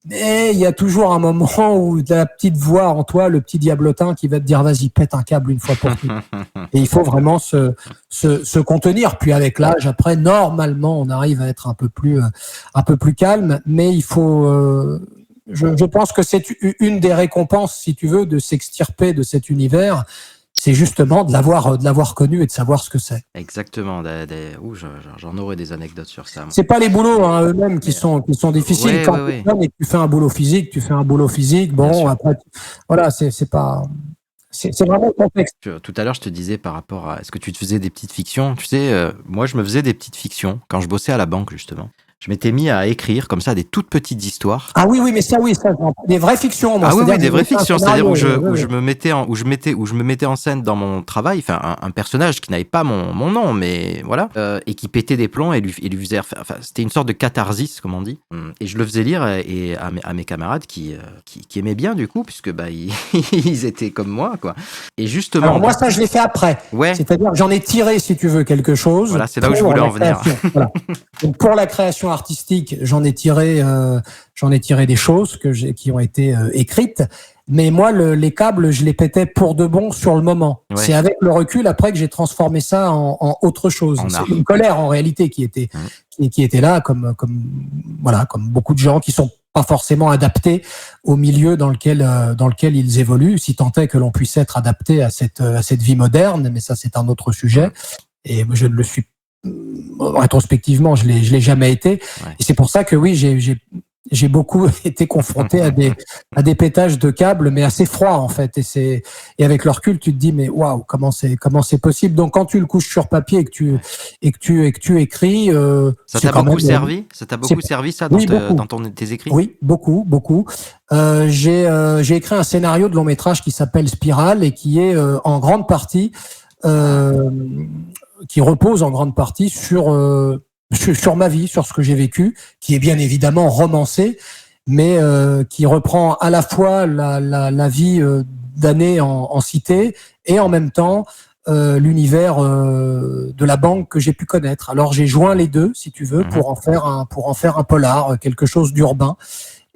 Mais il y a toujours un moment où la petite voix en toi, le petit diablotin qui va te dire vas-y, pète un câble une fois pour toutes. Et il faut vraiment se contenir. Puis avec l'âge, après, normalement, on arrive à être un peu plus calme. Mais il faut, je pense que c'est une des récompenses, si tu veux, de s'extirper de cet univers. C'est justement de l'avoir connu et de savoir ce que c'est. Exactement. J'en aurais des anecdotes sur ça, moi. C'est pas les boulots eux-mêmes qui Mais, sont difficiles. ouais, Quand ouais, tu es ouais. jeune et que tu fais un boulot physique, Bien Bon, sûr. après, voilà, c'est pas, c'est vraiment complexe. Tout à l'heure, je te disais par rapport à est-ce que tu te faisais des petites fictions? Tu sais, moi, je me faisais des petites fictions quand je bossais à la banque, justement. Je m'étais mis à écrire comme ça des toutes petites histoires. Ah oui, des vraies fictions, moi. Ah oui, C'est-à-dire oui, que des vraies j'écris un fictions, c'est-à-dire scénario. où je me mettais en scène dans mon travail, enfin un personnage qui n'avait pas mon nom, mais voilà, et qui pétait des plombs et lui faisait, enfin c'était une sorte de catharsis, comme on dit, et je le faisais lire et à mes camarades qui aimaient bien du coup, puisque bah ils étaient comme moi, quoi. Et justement, Alors moi, ça, je l'ai fait après. ouais, C'est-à-dire que j'en ai tiré, si tu veux, quelque chose voilà, c'est là où je voulais en venir. Voilà. Donc pour la création artistique, j'en ai tiré des choses qui ont été écrites. Mais moi, les câbles, je les pétais pour de bon sur le moment. Ouais. C'est avec le recul après que j'ai transformé ça en autre chose. En C'est art. une colère en réalité qui était là, comme beaucoup de gens qui sont pas forcément adaptés au milieu dans lequel ils évoluent, si tant est que l'on puisse être adapté à cette vie moderne. Mais ça, c'est un autre sujet. Et je ne le suis rétrospectivement, je l'ai jamais été. Ouais. Et c'est pour ça que oui, j'ai beaucoup été confronté à des pétages de câbles, mais assez froids en fait. Et avec le recul, tu te dis mais waouh, comment c'est possible. Donc quand tu le couches sur papier et que tu écris, ça t'a beaucoup servi. Ça t'a beaucoup servi ça dans, oui, tes écrits. Oui, beaucoup. J'ai écrit un scénario de long métrage qui s'appelle Spirale et qui est en grande partie qui repose en grande partie sur ma vie, sur ce que j'ai vécu, qui est bien évidemment romancé, mais qui reprend à la fois la vie d'années en cité et en même temps l'univers de la banque que j'ai pu connaître. Alors j'ai joint les deux, si tu veux, pour en faire un polar, quelque chose d'urbain.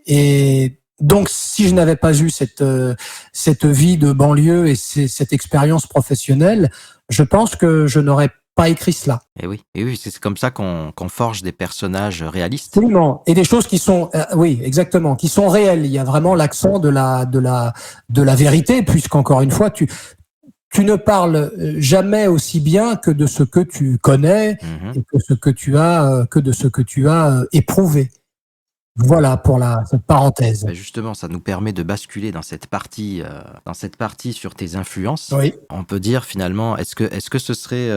Et donc, si je n'avais pas eu cette vie de banlieue et cette expérience professionnelle, je pense que je n'aurais pas écrit cela. Et oui, c'est comme ça qu'on forge des personnages réalistes. Absolument. Et des choses qui sont, oui, exactement, qui sont réelles. Il y a vraiment l'accent de la vérité, puisqu'encore une fois, tu ne parles jamais aussi bien que de ce que tu connais et que de ce que tu as éprouvé. Voilà pour cette parenthèse. Justement, ça nous permet de basculer dans cette partie sur tes influences. Oui. On peut dire finalement, est-ce que ce serait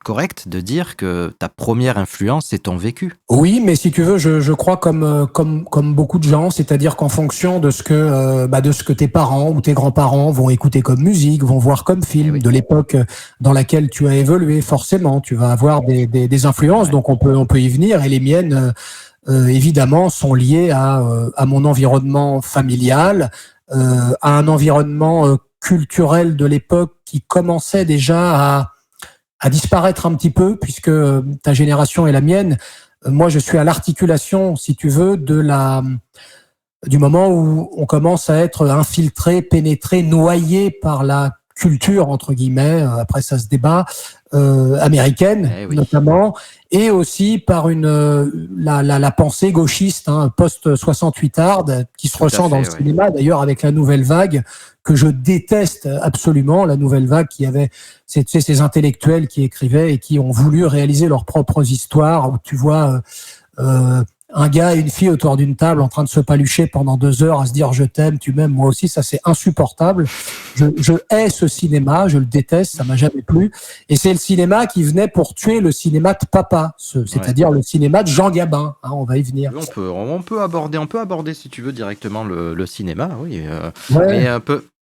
correct de dire que ta première influence, c'est ton vécu? Oui, mais si tu veux, je crois comme beaucoup de gens, c'est-à-dire qu'en fonction de ce que tes parents ou tes grands-parents vont écouter comme musique, vont voir comme film, de l'époque dans laquelle tu as évolué, forcément, tu vas avoir des influences. Ouais. Donc on peut y venir. Et les miennes évidemment sont liées à mon environnement familial, à un environnement culturel de l'époque qui commençait déjà à disparaître un petit peu, puisque ta génération et la mienne, moi je suis à l'articulation, si tu veux, du moment où on commence à être infiltré, pénétré, noyé par la culture entre guillemets, après ça se débat, américaine notamment, et aussi par la pensée gauchiste, post 68 hard, qui se ressent dans le cinéma d'ailleurs avec la nouvelle vague que je déteste absolument, la nouvelle vague qui avait ces intellectuels qui écrivaient et qui ont voulu réaliser leurs propres histoires, où tu vois un gars et une fille autour d'une table en train de se palucher pendant 2 heures à se dire je t'aime, tu m'aimes, moi aussi, ça c'est insupportable. Je hais ce cinéma, je le déteste, ça m'a jamais plu. Et c'est le cinéma qui venait pour tuer le cinéma de papa, c'est-à-dire le cinéma de Jean Gabin. On va y venir. On peut aborder si tu veux directement le cinéma, oui. Mais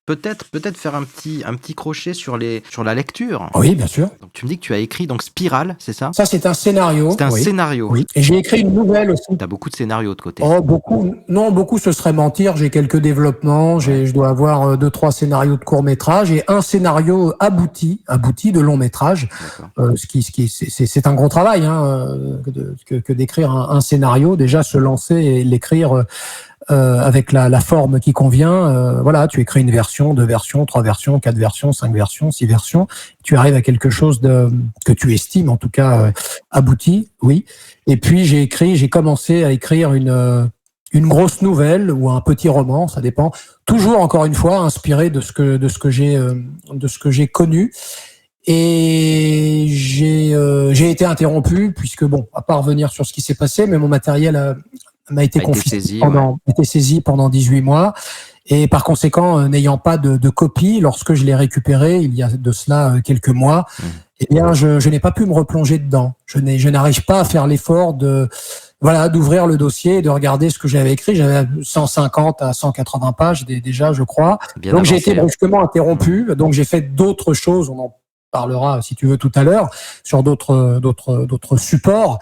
peut-être faire un petit crochet sur la lecture. Oui, bien sûr. Donc, tu me dis que tu as écrit donc Spirale, c'est ça? Ça, c'est un scénario. C'est un scénario. Oui. Et j'ai écrit une nouvelle aussi. Tu as beaucoup de scénarios de côté. Oh, beaucoup. Non, beaucoup, ce serait mentir. J'ai quelques développements. Je dois avoir 2-3 scénarios de court-métrage et un scénario abouti de long-métrage. C'est un gros travail, que d'écrire un scénario. Déjà, se lancer et l'écrire, avec la forme qui convient, voilà, tu écris une version, 2 versions, 3 versions, 4 versions, 5 versions, 6 versions, tu arrives à quelque chose que tu estimes en tout cas abouti, oui. Et puis j'ai commencé à écrire une grosse nouvelle ou un petit roman, ça dépend. Toujours encore une fois inspiré de ce que j'ai connu. Et j'ai été interrompu puisque bon, à pas revenir sur ce qui s'est passé, mais mon matériel m'a été saisi pendant 18 mois. Et par conséquent, n'ayant pas de copie, lorsque je l'ai récupéré, il y a de cela quelques mois, eh bien, je n'ai pas pu me replonger dedans. Je n'arrive pas à faire l'effort d'ouvrir le dossier et de regarder ce que j'avais écrit. J'avais 150 à 180 pages déjà, je crois. Donc, j'ai été brusquement interrompu. Donc, j'ai fait d'autres choses. On en parlera, si tu veux, tout à l'heure, sur d'autres supports.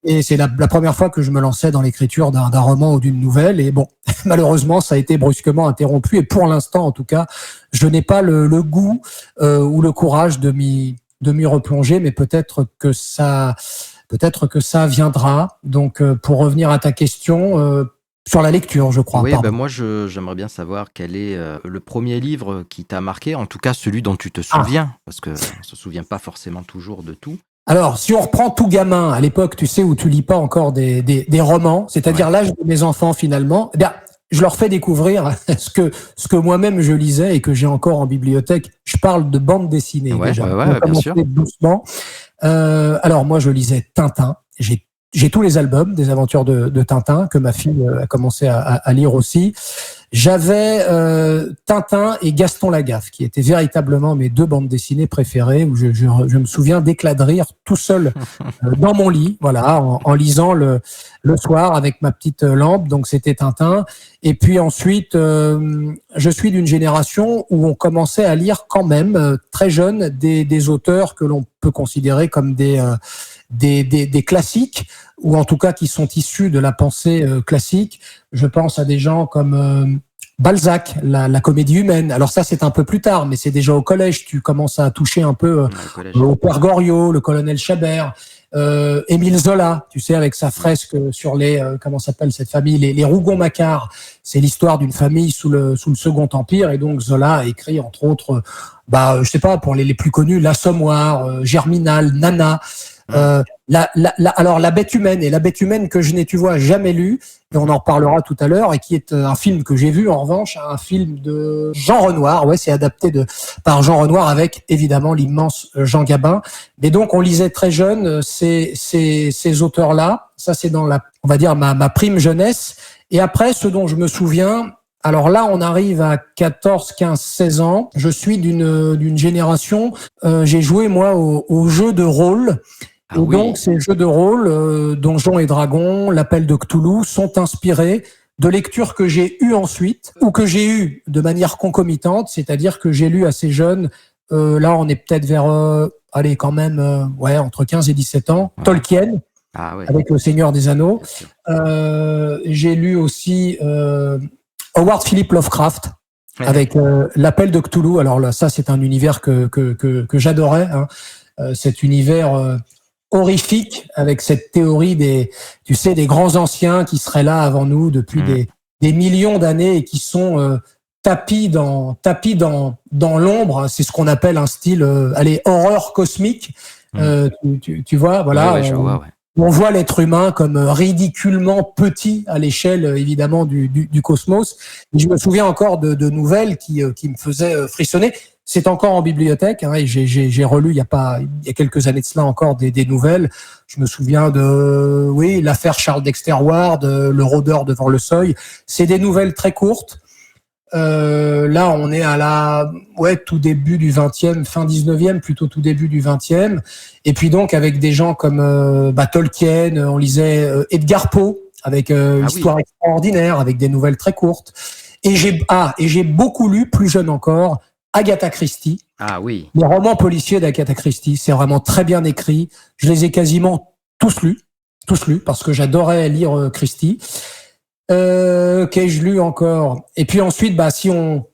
Et c'est la première fois que je me lançais dans l'écriture d'un roman ou d'une nouvelle. Et bon, malheureusement, ça a été brusquement interrompu. Et pour l'instant, en tout cas, je n'ai pas le goût ou le courage de m'y replonger. Mais peut-être que ça viendra. Donc, pour revenir à ta question, sur la lecture, je crois. Oui, moi, j'aimerais bien savoir quel est le premier livre qui t'a marqué, en tout cas celui dont tu te souviens, parce qu'on ne se souvient pas forcément toujours de tout. Alors, si on reprend tout gamin, à l'époque, tu sais, où tu lis pas encore des romans, c'est-à-dire l'âge de mes enfants finalement, eh bien, je leur fais découvrir ce que moi-même je lisais et que j'ai encore en bibliothèque. Je parle de bande dessinée déjà. Bien sûr. Doucement. Alors moi, je lisais Tintin. J'ai tous les albums des aventures de Tintin que ma fille a commencé à lire aussi. J'avais Tintin et Gaston Lagaffe, qui étaient véritablement mes 2 bandes dessinées préférées, où je me souviens d'éclats de rire tout seul dans mon lit, voilà, en lisant le soir avec ma petite lampe. Donc c'était Tintin. Et puis ensuite, je suis d'une génération où on commençait à lire quand même très jeune des auteurs que l'on peut considérer comme des classiques, ou en tout cas qui sont issus de la pensée classique. Je pense à des gens comme Balzac, la comédie humaine. Alors ça, c'est un peu plus tard, mais c'est déjà au collège. Tu commences à toucher un peu au Père Goriot, le colonel Chabert, Émile Zola, tu sais, avec sa fresque sur les comment s'appelle cette famille, les Rougon-Macquart. C'est l'histoire d'une famille sous le Second Empire, et donc Zola a écrit entre autres, je sais pas, pour les plus connus, L'Assommoir, Germinal, Nana. Alors la bête humaine, et la bête humaine que je n'ai, tu vois, jamais lu, et on en reparlera tout à l'heure, et qui est un film que j'ai vu en revanche, un film de Jean Renoir. Ouais, c'est adapté par Jean Renoir avec évidemment l'immense Jean Gabin. Et donc on lisait très jeune ces auteurs-là. Ça, c'est dans on va dire ma prime jeunesse. Et après, ce dont je me souviens, alors là, on arrive à 14, 15, 16 ans. Je suis d'une génération, j'ai joué moi aux jeux de rôle. Donc, ces jeux de rôle, Donjons et Dragons, l'Appel de Cthulhu, sont inspirés de lectures que j'ai eues ensuite, ou que j'ai eues de manière concomitante, c'est-à-dire que j'ai lu assez jeune, là on est peut-être vers, entre 15 et 17 ans, Tolkien, avec Le Seigneur des Anneaux. J'ai lu aussi Howard Philip Lovecraft, avec l'Appel de Cthulhu. Alors là, ça c'est un univers que j'adorais, cet univers horrifique, avec cette théorie des grands anciens qui seraient là avant nous depuis des millions d'années, et qui sont tapis dans l'ombre. C'est ce qu'on appelle un style, horreur cosmique. Tu vois, voilà. Ouais, je vois, ouais. On voit l'être humain comme ridiculement petit à l'échelle, évidemment, du cosmos. Et je me souviens encore de nouvelles qui me faisaient frissonner. C'est encore en bibliothèque, hein, et j'ai relu il y a quelques années de cela encore des nouvelles. Je me souviens de l'affaire Charles Dexter Ward, le rôdeur devant le seuil. C'est des nouvelles très courtes. Là, on est à tout début du 20e, fin 19e, plutôt tout début du 20e. Et puis donc, avec des gens comme Tolkien, on lisait Edgar Poe, avec Histoire extraordinaire, avec des nouvelles très courtes. Et j'ai beaucoup lu, plus jeune encore, Agatha Christie. Ah oui. Les romans policiers d'Agatha Christie, c'est vraiment très bien écrit. Je les ai quasiment tous lus, parce que j'adorais lire Christie. Qu'ai-je lu encore? Et puis ensuite, si on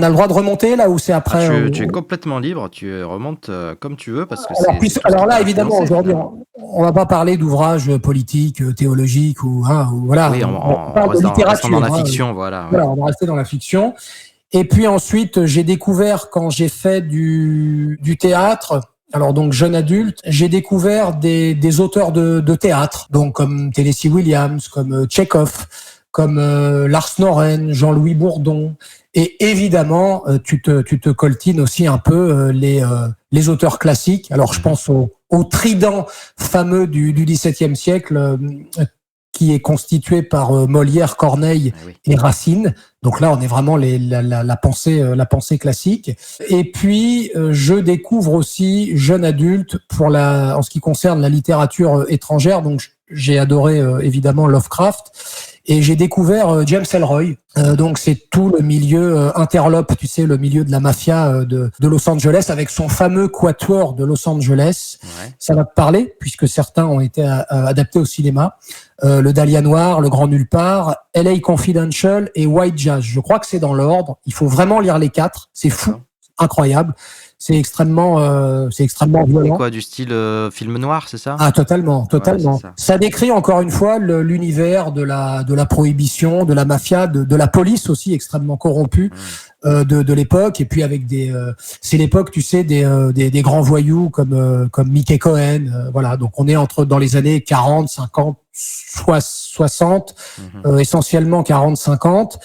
a le droit de remonter là où c'est après. Tu es complètement libre, tu remontes comme tu veux parce que alors là, évidemment, aujourd'hui, on va pas parler d'ouvrages politiques, théologiques ou voilà. Oui, on parle de littérature. Dans la fiction, voilà. Voilà, on va rester dans la fiction. Et puis ensuite, j'ai découvert quand j'ai fait du théâtre. Alors donc jeune adulte, j'ai découvert des auteurs de théâtre, donc comme Tennessee Williams, comme Tchekhov, comme Lars Noren, Jean-Louis Bourdon, et évidemment tu te coltines aussi un peu les auteurs classiques. Alors je pense au trident fameux du XVIIe siècle qui est constitué par Molière, Corneille et Racine. Donc là, on est vraiment la pensée classique. Et puis, je découvre aussi jeune adulte en ce qui concerne la littérature étrangère. Donc, j'ai adoré évidemment Lovecraft. Et j'ai découvert James Ellroy. Donc c'est tout le milieu interlope, tu sais, le milieu de la mafia de Los Angeles, avec son fameux quatuor de Los Angeles. Ouais. Ça va te parler, puisque certains ont été adaptés au cinéma. Le Dahlia Noir, Le Grand Nulle Part, LA Confidential et White Jazz. Je crois que c'est dans l'ordre. Il faut vraiment lire les 4. C'est fou, incroyable. C'est extrêmement violent. C'est quoi, du style film noir, c'est ça? Ah, totalement. Ouais, ça décrit encore une fois l'univers de la prohibition, de la mafia, de la police aussi extrêmement corrompue de l'époque. Et puis avec c'est l'époque, tu sais, des grands voyous comme Mickey Cohen. Voilà. Donc on est dans les années 40, 50, 60, essentiellement 40, 50.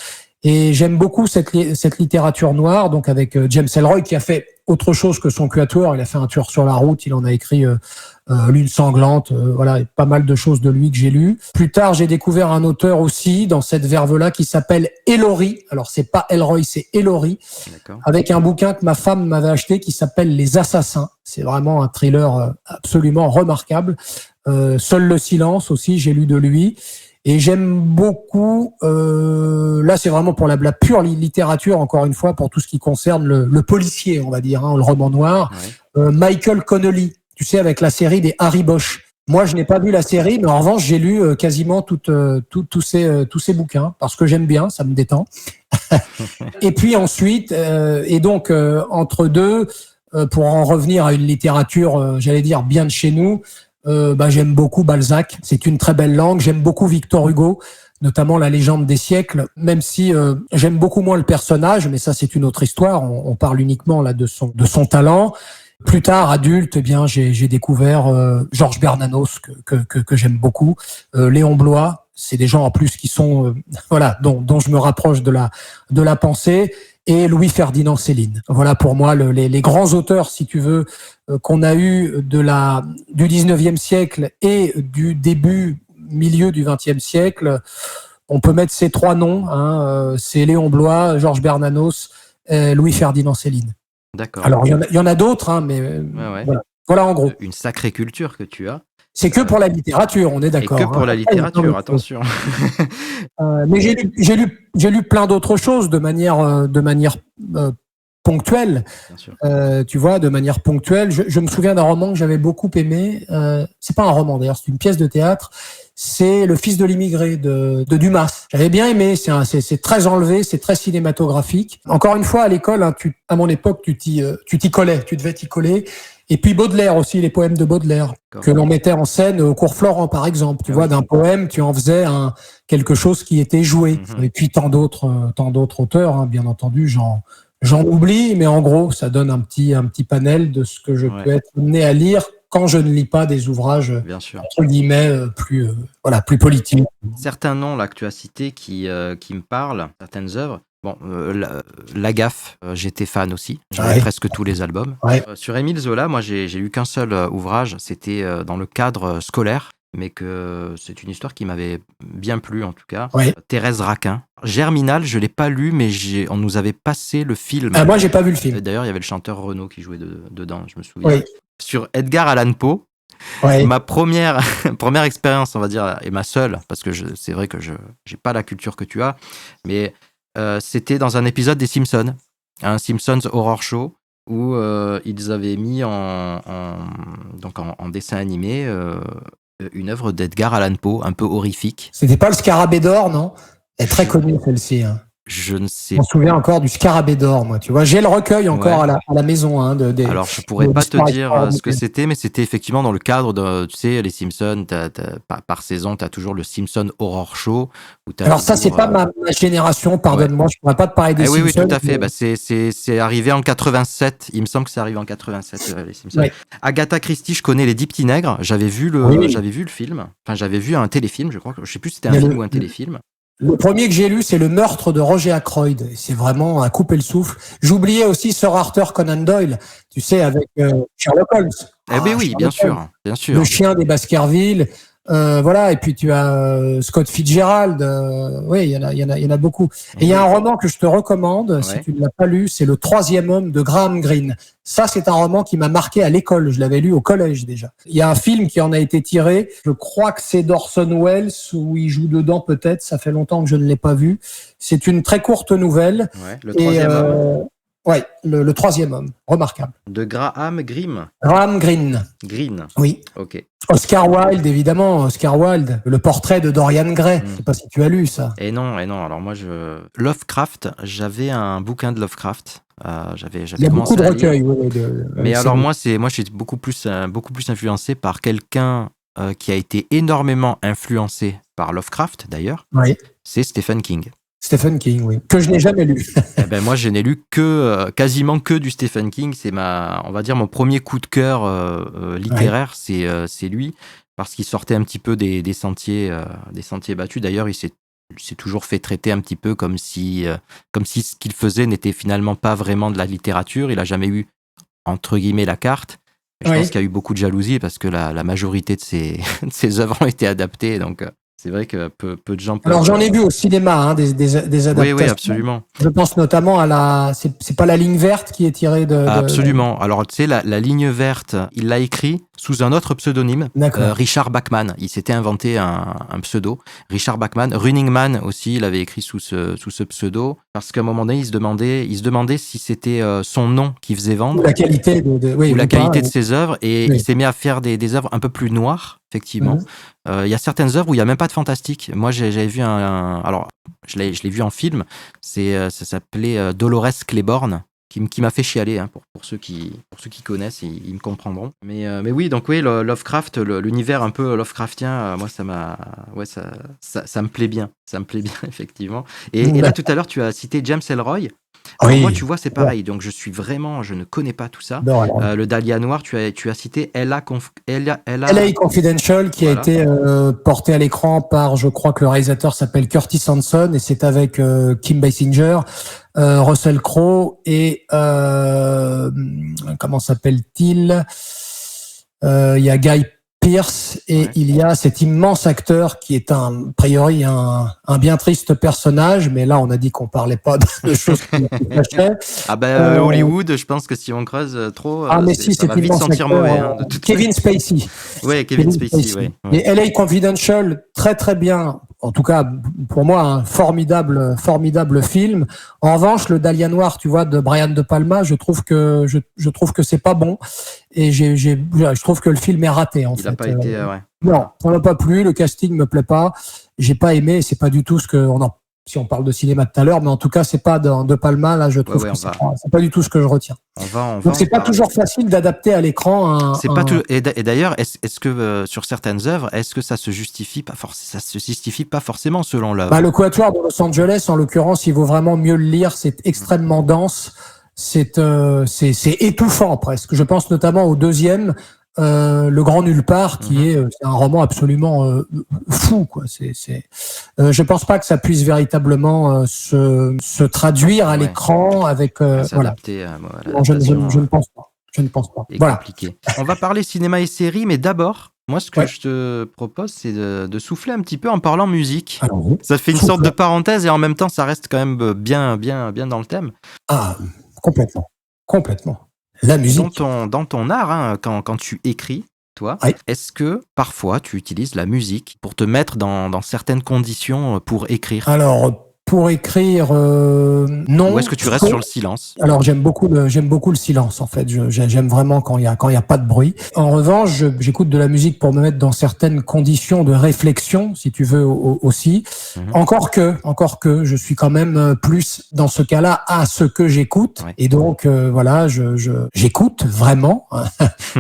Et j'aime beaucoup cette littérature noire, donc avec James Ellroy qui a fait autre chose que son quatuor. Il a fait Un tueur sur la route, il en a écrit Lune sanglante, voilà, pas mal de choses de lui que j'ai lu. Plus tard, j'ai découvert un auteur aussi dans cette verve-là qui s'appelle Ellory. Alors c'est pas Ellroy, c'est Ellory, avec un bouquin que ma femme m'avait acheté qui s'appelle Les Assassins. C'est vraiment un thriller absolument remarquable. Seul le silence aussi, j'ai lu de lui. Et j'aime beaucoup, là c'est vraiment pour la pure littérature, encore une fois, pour tout ce qui concerne le policier, on va dire, le roman noir. Ouais. Michael Connelly, tu sais, avec la série des Harry Bosch. Moi, je n'ai pas vu la série, mais en revanche, j'ai lu quasiment tous ces bouquins, parce que j'aime bien, ça me détend. Et puis ensuite, entre deux, pour en revenir à une littérature, j'allais dire, bien de chez nous, j'aime beaucoup Balzac, c'est une très belle langue. J'aime beaucoup Victor Hugo, notamment La Légende des siècles, même si j'aime beaucoup moins le personnage, mais ça c'est une autre histoire. On parle uniquement là de son talent. Plus tard, adulte, j'ai découvert Georges Bernanos que j'aime beaucoup, Léon Bloy. C'est des gens en plus qui sont dont je me rapproche de la pensée. Et Louis-Ferdinand Céline. Voilà pour moi les grands auteurs, si tu veux, qu'on a eu du 19e siècle et du milieu du 20e siècle. On peut mettre ces 3 noms, c'est Léon Bloy, Georges Bernanos, Louis-Ferdinand Céline. D'accord. Alors il y en a d'autres, mais voilà en gros. Une sacrée culture que tu as. C'est que pour la littérature, on est d'accord. Et que pour la littérature, attention. Mais j'ai lu plein d'autres choses de manière ponctuelle. Bien sûr. Tu vois, de manière ponctuelle. Je me souviens d'un roman que j'avais beaucoup aimé. C'est pas un roman d'ailleurs, c'est une pièce de théâtre. C'est Le Fils de l'immigré de Dumas. J'avais bien aimé. C'est très enlevé, c'est très cinématographique. Encore une fois, à l'école, à mon époque, tu t'y collais, tu devais t'y coller. Et puis Baudelaire aussi, les poèmes de Baudelaire, que l'on mettait en scène au Cours Florent, par exemple. Tu vois, d'un poème, tu en faisais quelque chose qui était joué. Et puis tant d'autres auteurs, hein, bien entendu, j'en oublie, mais en gros, ça donne un petit panel de ce que je peux être amené à lire quand je ne lis pas des ouvrages, entre guillemets, plus politiques. Certains noms là que tu as cités qui me parlent, certaines œuvres. Bon, Lagaffe, j'étais fan aussi. J'avais presque tous les albums. Sur Émile Zola, moi, j'ai lu qu'un seul ouvrage. C'était dans le cadre scolaire, mais que c'est une histoire qui m'avait bien plu, en tout cas. Thérèse Raquin. Germinal, je l'ai pas lu, mais on nous avait passé le film. Ah, moi, j'ai pas vu le film. D'ailleurs, il y avait le chanteur Renaud qui jouait dedans, je me souviens. Sur Edgar Allan Poe. Ma première expérience, on va dire, et ma seule, parce que c'est vrai que je n'ai pas la culture que tu as, mais c'était dans un épisode des Simpsons, un Simpsons Horror Show, où ils avaient mis en dessin animé une œuvre d'Edgar Allan Poe, un peu horrifique. C'était pas le Scarabée d'or, non? Elle est très connue, celle-ci. Hein. Je ne sais. Je me souviens encore du Scarabée d'or, moi. Tu vois, j'ai le recueil encore à la maison. Hein, alors, je pourrais pas te dire ce que c'était, mais c'était effectivement dans le cadre de, tu sais, les Simpsons. Par saison, tu as toujours le Simpson Horror Show. Alors ça, c'est pas ma génération. Pardonne-moi, je pourrais pas te parler des Simpsons. Oui, tout à fait. Bah, c'est arrivé en 87. Il me semble que c'est arrivé en 87, les Simpsons. Agatha Christie, je connais Les 10 petits nègres. J'avais vu le film. Enfin, j'avais vu un téléfilm. Je crois que je sais plus si c'était un film ou un téléfilm. Le premier que j'ai lu, c'est Le meurtre de Roger Ackroyd. C'est vraiment à couper le souffle. J'oubliais aussi Sir Arthur Conan Doyle, tu sais, avec Sherlock Holmes. Oui, bien sûr. Le chien des Baskerville. Et puis tu as Scott Fitzgerald. Il y en a beaucoup. Et il y a un roman que je te recommande, si tu ne l'as pas lu, c'est Le Troisième homme de Graham Greene. Ça, c'est un roman qui m'a marqué à l'école. Je l'avais lu au collège déjà. Il y a un film qui en a été tiré. Je crois que c'est d'Orson Welles où il joue dedans peut-être. Ça fait longtemps que je ne l'ai pas vu. C'est une très courte nouvelle. Le Troisième homme. Le Troisième homme. Remarquable. De Graham Greene. Graham Greene. Greene. Oui. Ok. Oscar Wilde, évidemment. Oscar Wilde. Le portrait de Dorian Gray. Je sais pas si tu as lu ça. Et non. Alors moi, Lovecraft, j'avais un bouquin de Lovecraft. Il y a beaucoup de recueils. Mais alors moi, je suis beaucoup plus influencé par quelqu'un qui a été énormément influencé par Lovecraft, d'ailleurs. Oui. C'est Stephen King. Stephen King, oui. Que je n'ai jamais lu. Moi, je n'ai lu quasiment que du Stephen King. C'est on va dire, mon premier coup de cœur littéraire, c'est lui, parce qu'il sortait un petit peu des sentiers battus. D'ailleurs, il s'est toujours fait traiter un petit peu comme si ce qu'il faisait n'était finalement pas vraiment de la littérature. Il a jamais eu, entre guillemets, la carte. Je pense qu'il y a eu beaucoup de jalousie parce que la majorité de ses œuvres ont été adaptées, donc... C'est vrai que peu de gens peuvent... Alors, j'en ai vu au cinéma, des adaptations. Oui, absolument. Je pense notamment à c'est pas La Ligne Verte qui est tirée de... Absolument. Alors, tu sais, la Ligne Verte, il l'a écrit sous un autre pseudonyme, Richard Bachman. Il s'était inventé un pseudo, Richard Bachman. Running Man aussi, il avait écrit sous ce pseudo, parce qu'à un moment donné, il se demandait si c'était son nom qui faisait vendre. Ou la qualité de ses œuvres, et il s'est mis à faire des œuvres un peu plus noires, effectivement. Il y a certaines œuvres où il n'y a même pas de fantastique. Moi, j'avais vu alors, je l'ai vu en film. Ça s'appelait Dolores Claiborne, qui m'a fait chialer, hein, pour ceux qui connaissent, ils me comprendront. Mais oui, donc oui, Lovecraft, l'univers un peu Lovecraftien, moi, ça me plaît bien. Ça me plaît bien, effectivement. Et là, tout à l'heure, tu as cité James Ellroy. Alors moi, tu vois, c'est pareil. Donc, je ne connais pas tout ça. Le Dahlia Noir, tu as cité LA Confidential, qui a été porté à l'écran par, je crois que le réalisateur s'appelle Curtis Hanson, et c'est avec Kim Basinger, Russell Crowe et comment s'appelle-t-il? Il y a Guy Pearce et il y a cet immense acteur qui est a priori un bien triste personnage, mais là on a dit qu'on parlait pas de choses qui fâchaient. Hollywood, je pense que si on creuse trop, ça va vite sentir mauvais. Hein, Kevin Spacey. Oui, Kevin Spacey. Ouais. Et LA Confidential, très très bien. En tout cas, pour moi, un formidable film. En revanche, le Dahlia Noir, tu vois, de Brian De Palma, je trouve que c'est pas bon. Et je trouve que le film est raté, en fait. Il n'a pas été, Non, ça m'a pas plu. Le casting me plaît pas. J'ai pas aimé. C'est pas du tout ce que si on parle de cinéma tout à l'heure, mais en tout cas, c'est pas dans De Palma, là, je trouve que c'est pas du tout ce que je retiens. Donc, c'est pas toujours facile d'adapter à l'écran Et d'ailleurs, est-ce que sur certaines œuvres, est-ce que ça se justifie pas forcément selon l'œuvre? Le Quatuor de Los Angeles, en l'occurrence, il vaut vraiment mieux le lire. C'est extrêmement dense. C'est étouffant presque. Je pense notamment au deuxième, Le Grand Nulle Part, qui est un roman absolument fou, quoi. Je pense pas que ça puisse véritablement se traduire à l'écran avec voilà. Non, je ne pense pas. Je ne pense pas. Voilà. Compliqué. On va parler cinéma et séries, mais d'abord, moi, ce que je te propose, c'est de souffler un petit peu en parlant musique. Alors, ça fait une sorte de parenthèse et en même temps, ça reste quand même bien dans le thème. Ah, complètement. La musique. Dans ton art, hein, quand tu écris, toi, est-ce que parfois tu utilises la musique pour te mettre dans certaines conditions pour écrire? Alors, pour écrire, non. Ou est-ce que tu restes sur le silence? Alors, j'aime beaucoup le silence, en fait. J'aime vraiment quand il y a pas de bruit. En revanche, j'écoute de la musique pour me mettre dans certaines conditions de réflexion, si tu veux, aussi. Encore que, je suis quand même plus dans ce cas-là à ce que j'écoute. Et donc, voilà, j'écoute vraiment.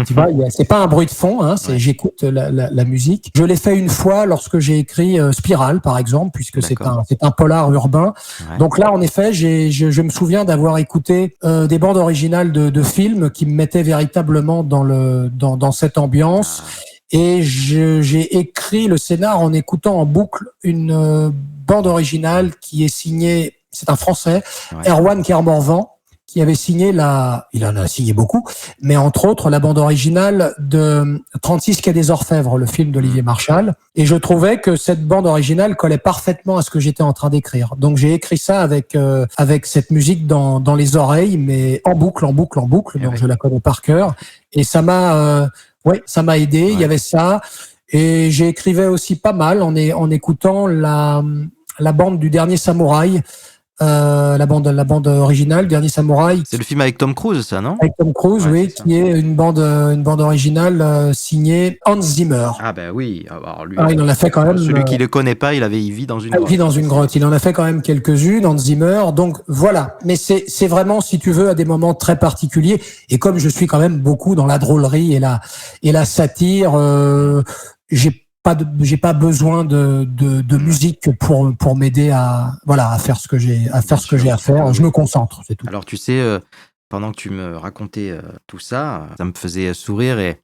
Tu vois, c'est pas un bruit de fond, hein, j'écoute la musique. Je l'ai fait une fois lorsque j'ai écrit Spirale, par exemple, puisque c'est un polar urbain. Donc là, en effet, je me souviens d'avoir écouté des bandes originales de films qui me mettaient véritablement dans cette ambiance. Et j'ai écrit le scénar en écoutant en boucle une bande originale qui est signée, c'est un Français, Erwan Kermorvan, qui avait signé il en a signé beaucoup, mais entre autres la bande originale de 36 quai des Orfèvres, le film d'Olivier Marchal. Et je trouvais que cette bande originale collait parfaitement à ce que j'étais en train d'écrire. Donc j'ai écrit ça avec cette musique dans les oreilles, mais en boucle. Donc je la connais par cœur. Et ça m'a aidé. Il y avait ça. Et j'écrivais aussi pas mal en écoutant la bande du Dernier Samouraï. La bande originale, Dernier Samouraï. C'est le film avec Tom Cruise, ça, non? Avec Tom Cruise, qui est une bande originale signée Hans Zimmer. Ah ben oui, alors lui, il en a fait quand même. Celui qui le connaît pas, il vit dans une grotte. Il vit dans une grotte. Il en a fait quand même quelques-unes, Hans Zimmer. Donc voilà. Mais c'est vraiment, si tu veux, à des moments très particuliers. Et comme je suis quand même beaucoup dans la drôlerie et la satire, j'ai pas besoin de musique pour m'aider à faire ce que j'ai à faire. Je me concentre, c'est tout. Alors tu sais, pendant que tu me racontais tout ça, ça me faisait sourire et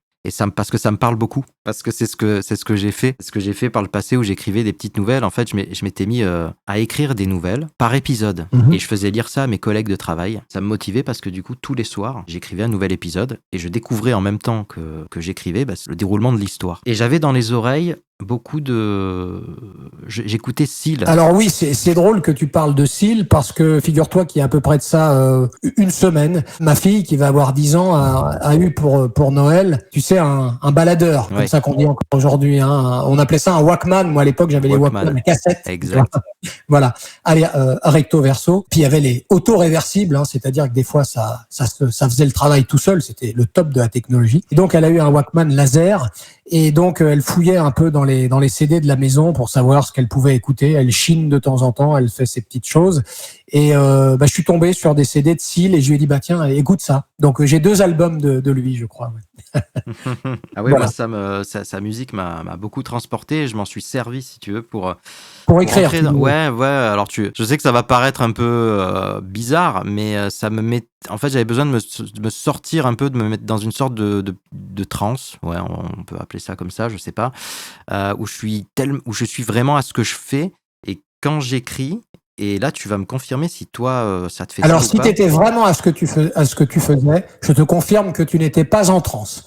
parce que ça me parle beaucoup, parce que c'est ce que j'ai fait, par le passé où j'écrivais des petites nouvelles. En fait, je m'étais mis à écrire des nouvelles par épisode et je faisais lire ça à mes collègues de travail. Ça me motivait parce que du coup, tous les soirs, j'écrivais un nouvel épisode et je découvrais en même temps que j'écrivais le déroulement de l'histoire. Et j'avais dans les oreilles beaucoup j'écoutais Seal. Alors oui, c'est drôle que tu parles de Seal parce que figure-toi qu'il y a à peu près de ça une semaine, ma fille qui va avoir 10 ans a eu pour Noël, tu sais, un baladeur, comme ça qu'on dit encore aujourd'hui, hein. On appelait ça un Walkman. Moi à l'époque j'avais les Walkman, les cassettes. Exact. Voilà. Allez, recto verso. Puis il y avait les auto-réversibles, hein, c'est-à-dire que des fois ça faisait le travail tout seul. C'était le top de la technologie. Et donc elle a eu un Walkman laser. Et donc elle fouillait un peu dans les CD de la maison pour savoir ce qu'elle pouvait écouter. Elle chine de temps en temps, elle fait ses petites choses. Et je suis tombé sur des CD de Seal et je lui ai dit tiens, écoute ça. Donc j'ai 2 albums de lui, je crois. Ah oui, voilà. Moi sa musique m'a beaucoup transporté. Je m'en suis servi, si tu veux, pour écrire. Ouais. Alors je sais que ça va paraître un peu bizarre, mais ça me met. En fait, j'avais besoin de me sortir un peu, de me mettre dans une sorte de transe. Ouais, on peut appeler ça comme ça, je sais pas. Où je suis vraiment à ce que je fais. Et quand j'écris, et là, tu vas me confirmer si toi, ça te fait Alors, ça si tu étais vraiment à ce que tu faisais, je te confirme que tu n'étais pas en transe.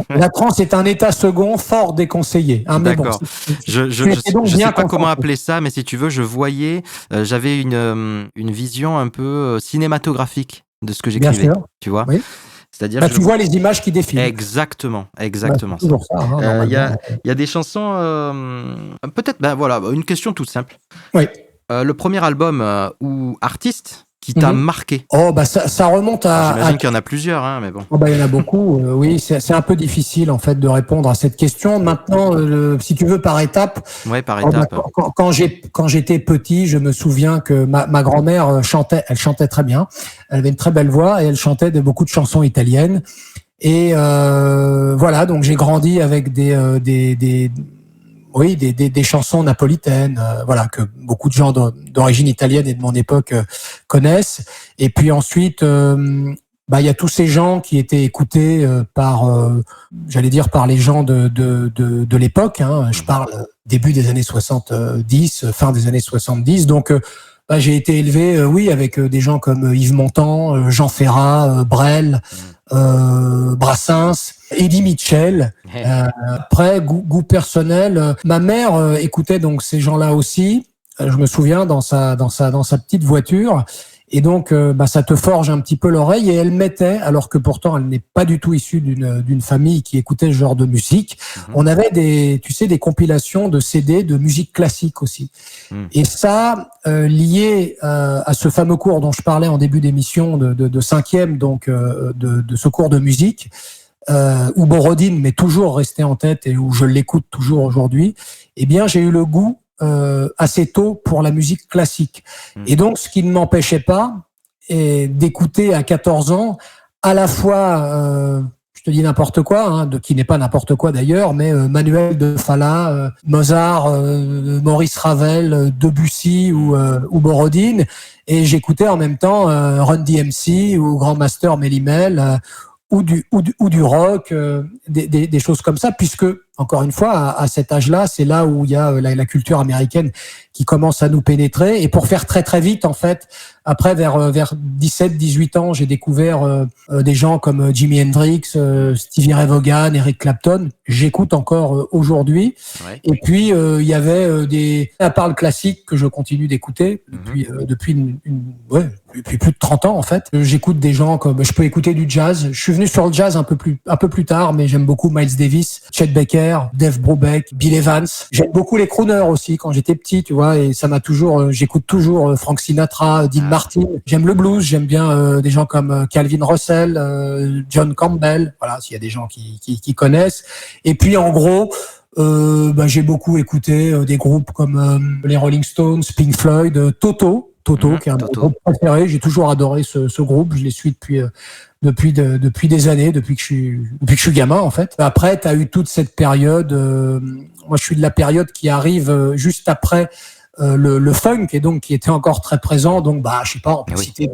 La transe est un état second fort déconseillé. Hein, d'accord. Bon, je sais pas comment appeler ça, mais si tu veux, je voyais, j'avais une vision un peu cinématographique de ce que j'écrivais. Bien sûr. Tu vois. Oui. C'est-à-dire tu vois les images qui défilent. Exactement. Toujours ça. Hein, y a des chansons, peut-être, une question toute simple. Oui. Le premier album ou artiste qui t'a marqué? Oh, bah ça remonte à... J'imagine qu'il y en a plusieurs, hein, mais bon. Oh, bah, il y en a beaucoup. Oui, c'est un peu difficile en fait de répondre à cette question. Maintenant, si tu veux par étapes. Ouais, par étapes. Quand j'étais petit, je me souviens que ma grand-mère chantait. Elle chantait très bien. Elle avait une très belle voix et elle chantait beaucoup de chansons italiennes. Et voilà, donc j'ai grandi avec des chansons napolitaines, voilà, que beaucoup de gens d'origine italienne et de mon époque connaissent. Et puis ensuite, il y a tous ces gens qui étaient écoutés par les gens de l'époque. Hein. Je parle début des années 70, fin des années 70. Donc, j'ai été élevé, avec des gens comme Yves Montand, Jean Ferrat, Brel, Brassens, Eddie Mitchell. Après, goût personnel, ma mère écoutait donc ces gens-là aussi. Je me souviens dans sa petite voiture. Et donc, ça te forge un petit peu l'oreille. Et elle mettait, alors que pourtant elle n'est pas du tout issue d'une famille qui écoutait ce genre de musique. On avait des compilations de CD de musique classique aussi. Et ça, lié à ce fameux cours dont je parlais en début d'émission de cinquième, donc de ce cours de musique, où Borodine m'est toujours resté en tête et où je l'écoute toujours aujourd'hui. Eh bien, j'ai eu le goût assez tôt pour la musique classique. Et donc, ce qui ne m'empêchait pas d'écouter à 14 ans à la fois, je te dis n'importe quoi, hein, qui n'est pas n'importe quoi d'ailleurs, mais Manuel de Falla, Mozart, Maurice Ravel, Debussy ou Borodine. Et j'écoutais en même temps Run DMC ou Grand Master Mélimel, ou du rock, des choses comme ça, puisque encore une fois, à cet âge-là, c'est là où il y a la culture américaine qui commence à nous pénétrer. Et pour faire très très vite, en fait, après vers 17, 18 ans, j'ai découvert des gens comme Jimi Hendrix, Stevie Ray Vaughan, Eric Clapton. J'écoute encore aujourd'hui. Ouais. Et puis il y avait à part le classique que je continue d'écouter depuis plus de 30 ans en fait. J'écoute des gens comme je peux écouter du jazz. Je suis venu sur le jazz un peu plus tard, mais j'aime beaucoup Miles Davis, Chet Baker, Dave Brubeck, Bill Evans. J'aime beaucoup les crooners aussi quand j'étais petit, tu vois, et ça m'a toujours. J'écoute toujours Frank Sinatra, Dean Martin. J'aime le blues, j'aime bien des gens comme Calvin Russell, John Campbell. Voilà, s'il y a des gens qui connaissent. Et puis en gros. J'ai beaucoup écouté des groupes comme les Rolling Stones, Pink Floyd, Toto, qui est un groupe préféré. J'ai toujours adoré ce groupe. Je les suis depuis des années, depuis que je suis gamin en fait. Après, tu as eu toute cette période. Moi, je suis de la période qui arrive juste après. Le funk et donc qui était encore très présent, donc je sais pas, on peut citer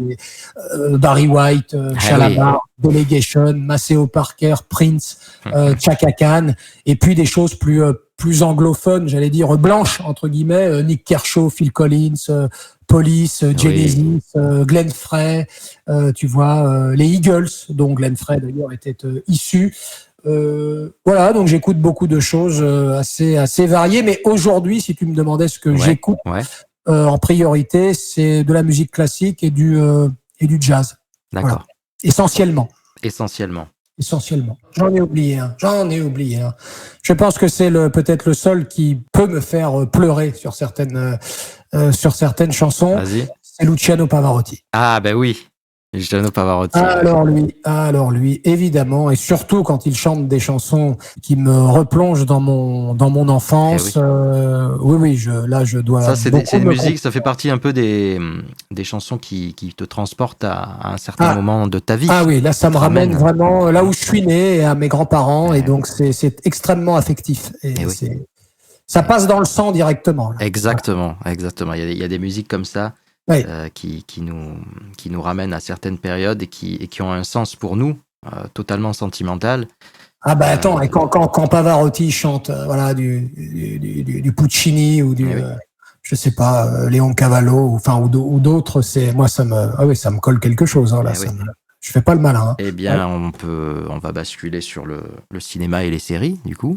Barry White, Chalabar, Delegation, Maceo Parker, Prince, Chaka Khan, et puis des choses plus anglophones, j'allais dire blanches entre guillemets, Nick Kershaw, Phil Collins, Police, Genesis, Glenn Frey, tu vois, les Eagles, dont Glenn Frey d'ailleurs était issu. Voilà, donc j'écoute beaucoup de choses assez variées, mais aujourd'hui, si tu me demandais ce que j'écoute en priorité, c'est de la musique classique et du jazz. D'accord. Voilà. Essentiellement. J'en ai oublié un. Je pense que c'est peut-être le seul qui peut me faire pleurer sur certaines chansons. Vas-y. C'est Luciano Pavarotti. Ah ben oui. Luciano Pavarotti. Alors lui, évidemment, et surtout quand il chante des chansons qui me replongent dans mon enfance. Je dois. Ça, c'est des musiques, ça fait partie un peu des chansons qui te transportent à un certain moment de ta vie. Ah oui, là, ça me ramène vraiment là où je suis né, et à mes grands-parents, et donc c'est extrêmement affectif. Ça passe dans le sang directement. Là. Exactement. Il y a des musiques comme ça. Oui. Qui nous ramènent à certaines périodes et qui ont un sens pour nous, totalement sentimental. Ah attends, et quand Pavarotti chante du Puccini ou je sais pas, Léon Cavallo ou d'autres, ça me colle quelque chose là. Je fais pas le malin. Eh bien, on va basculer sur le cinéma et les séries du coup.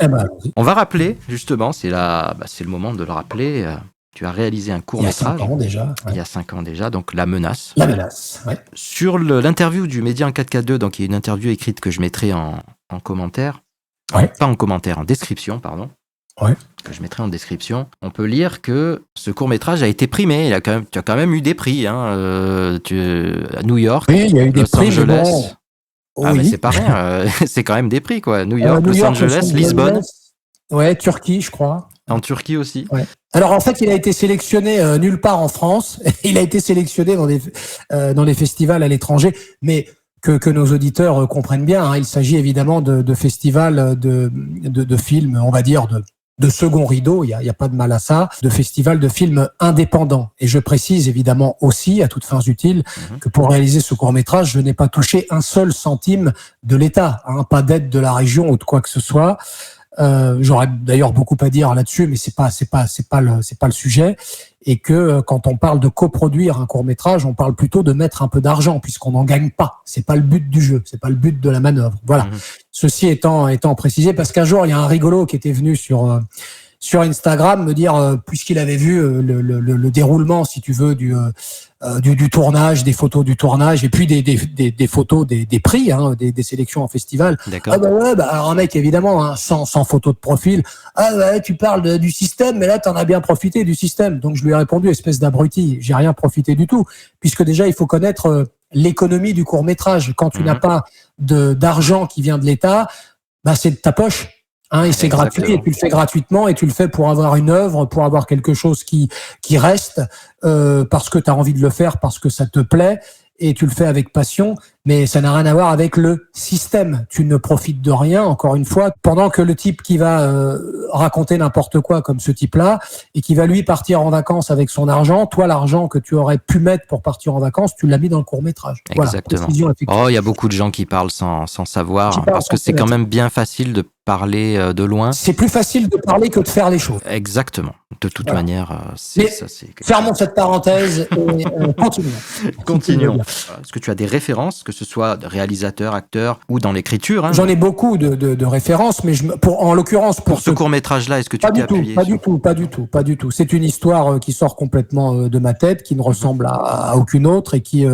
On va rappeler justement, c'est le moment de le rappeler. Tu as réalisé un court-métrage. Il y a 5 ans déjà, donc La Menace. Sur l'interview du Média en 4K2, donc il y a une interview écrite que je mettrai en commentaire. Pas en commentaire, en description, pardon. Ouais. que je mettrai en description, on peut lire que ce court-métrage a été primé. Tu as quand même eu des prix, hein, à New York, Oui, il y a eu des Los prix, mais Angeles. bon, Ah, mais c'est oui. pas rien, c'est quand même des prix, quoi. New York, New Los York, Los Angeles, Lisbonne, Angeles, ouais, Turquie, je crois. en Turquie aussi. Ouais. Alors en fait, il a été sélectionné nulle part en France. Il a été sélectionné dans les festivals à l'étranger, mais que nos auditeurs comprennent bien. Hein, il s'agit évidemment de festivals de films, on va dire de second rideau. Il y a pas de mal à ça. De festivals de films indépendants. Et je précise évidemment aussi, à toutes fins utiles, que pour réaliser ce court métrage, je n'ai pas touché un seul centime de l'État, hein, pas d'aide de la région ou de quoi que ce soit. J'aurais d'ailleurs beaucoup à dire là-dessus, mais c'est pas le sujet. Et que quand on parle de coproduire un court-métrage, on parle plutôt de mettre un peu d'argent, puisqu'on n'en gagne pas. C'est pas le but du jeu, c'est pas le but de la manœuvre. Voilà. Ceci étant précisé, parce qu'un jour il y a un rigolo qui était venu sur Instagram me dire, puisqu'il avait vu le déroulement, si tu veux, du tournage, des photos du tournage, et puis des photos des prix, hein, des sélections en festival. D'accord. Ah bah ouais, alors un mec évidemment, hein, sans photo de profil. Ah ouais, tu parles du système, mais là t'en as bien profité du système. Donc je lui ai répondu, espèce d'abruti, j'ai rien profité du tout, puisque déjà il faut connaître l'économie du court métrage. Quand tu n'as pas d'argent qui vient de l'État, bah c'est de ta poche. Hein, et c'est gratuit, et tu le fais gratuitement, et tu le fais pour avoir une œuvre, pour avoir quelque chose qui reste, parce que tu as envie de le faire, parce que ça te plaît, et tu le fais avec passion, mais ça n'a rien à voir avec le système. Tu ne profites de rien, encore une fois, pendant que le type qui va raconter n'importe quoi comme ce type-là, et qui va lui partir en vacances avec son argent, toi, l'argent que tu aurais pu mettre pour partir en vacances, tu l'as mis dans le court-métrage. Exactement. Voilà, oh, il y a beaucoup de gens qui parlent sans savoir, parce que c'est quand même bien facile de parler de loin. C'est plus facile de parler que de faire les choses. Exactement. De toute manière, fermons cette parenthèse et continuons. Continuons. Est-ce que tu as des références, que ce soit de réalisateurs, acteurs ou dans l'écriture, hein? J'en ai beaucoup de références, mais en l'occurrence pour ce court-métrage-là, est-ce que tu t'es appuyé Pas du tout. C'est une histoire qui sort complètement de ma tête, qui ne ressemble à aucune autre et qui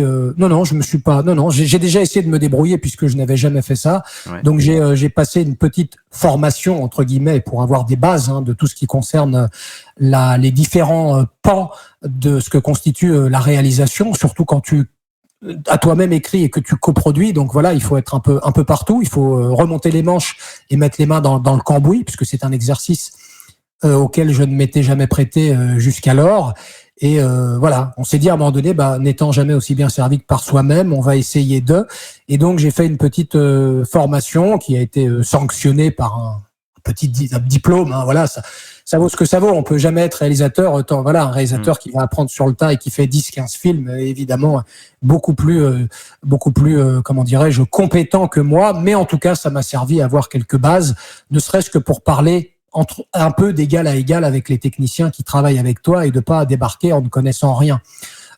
non, je me suis pas. Non, j'ai déjà essayé de me débrouiller puisque je n'avais jamais fait ça. Ouais. Donc j'ai passé une petite formation entre guillemets pour avoir des bases, hein, de tout ce qui concerne les différents pans de ce que constitue la réalisation, surtout quand tu as toi-même écrit et que tu coproduis. Donc voilà, il faut être un peu partout. Il faut remonter les manches et mettre les mains dans le cambouis, puisque c'est un exercice auquel je ne m'étais jamais prêté jusqu'alors. Et voilà, on s'est dit à un moment donné, n'étant jamais aussi bien servi que par soi-même, on va essayer de. Et donc j'ai fait une petite formation qui a été sanctionnée par un petit diplôme. Hein, voilà, ça vaut ce que ça vaut. On peut jamais être réalisateur. Autant, voilà, un réalisateur qui va apprendre sur le tas et qui fait 10-15 films, évidemment, beaucoup plus, comment dirais-je, compétent que moi. Mais en tout cas, ça m'a servi à avoir quelques bases, ne serait-ce que pour parler un peu d'égal à égal avec les techniciens qui travaillent avec toi et de pas débarquer en ne connaissant rien.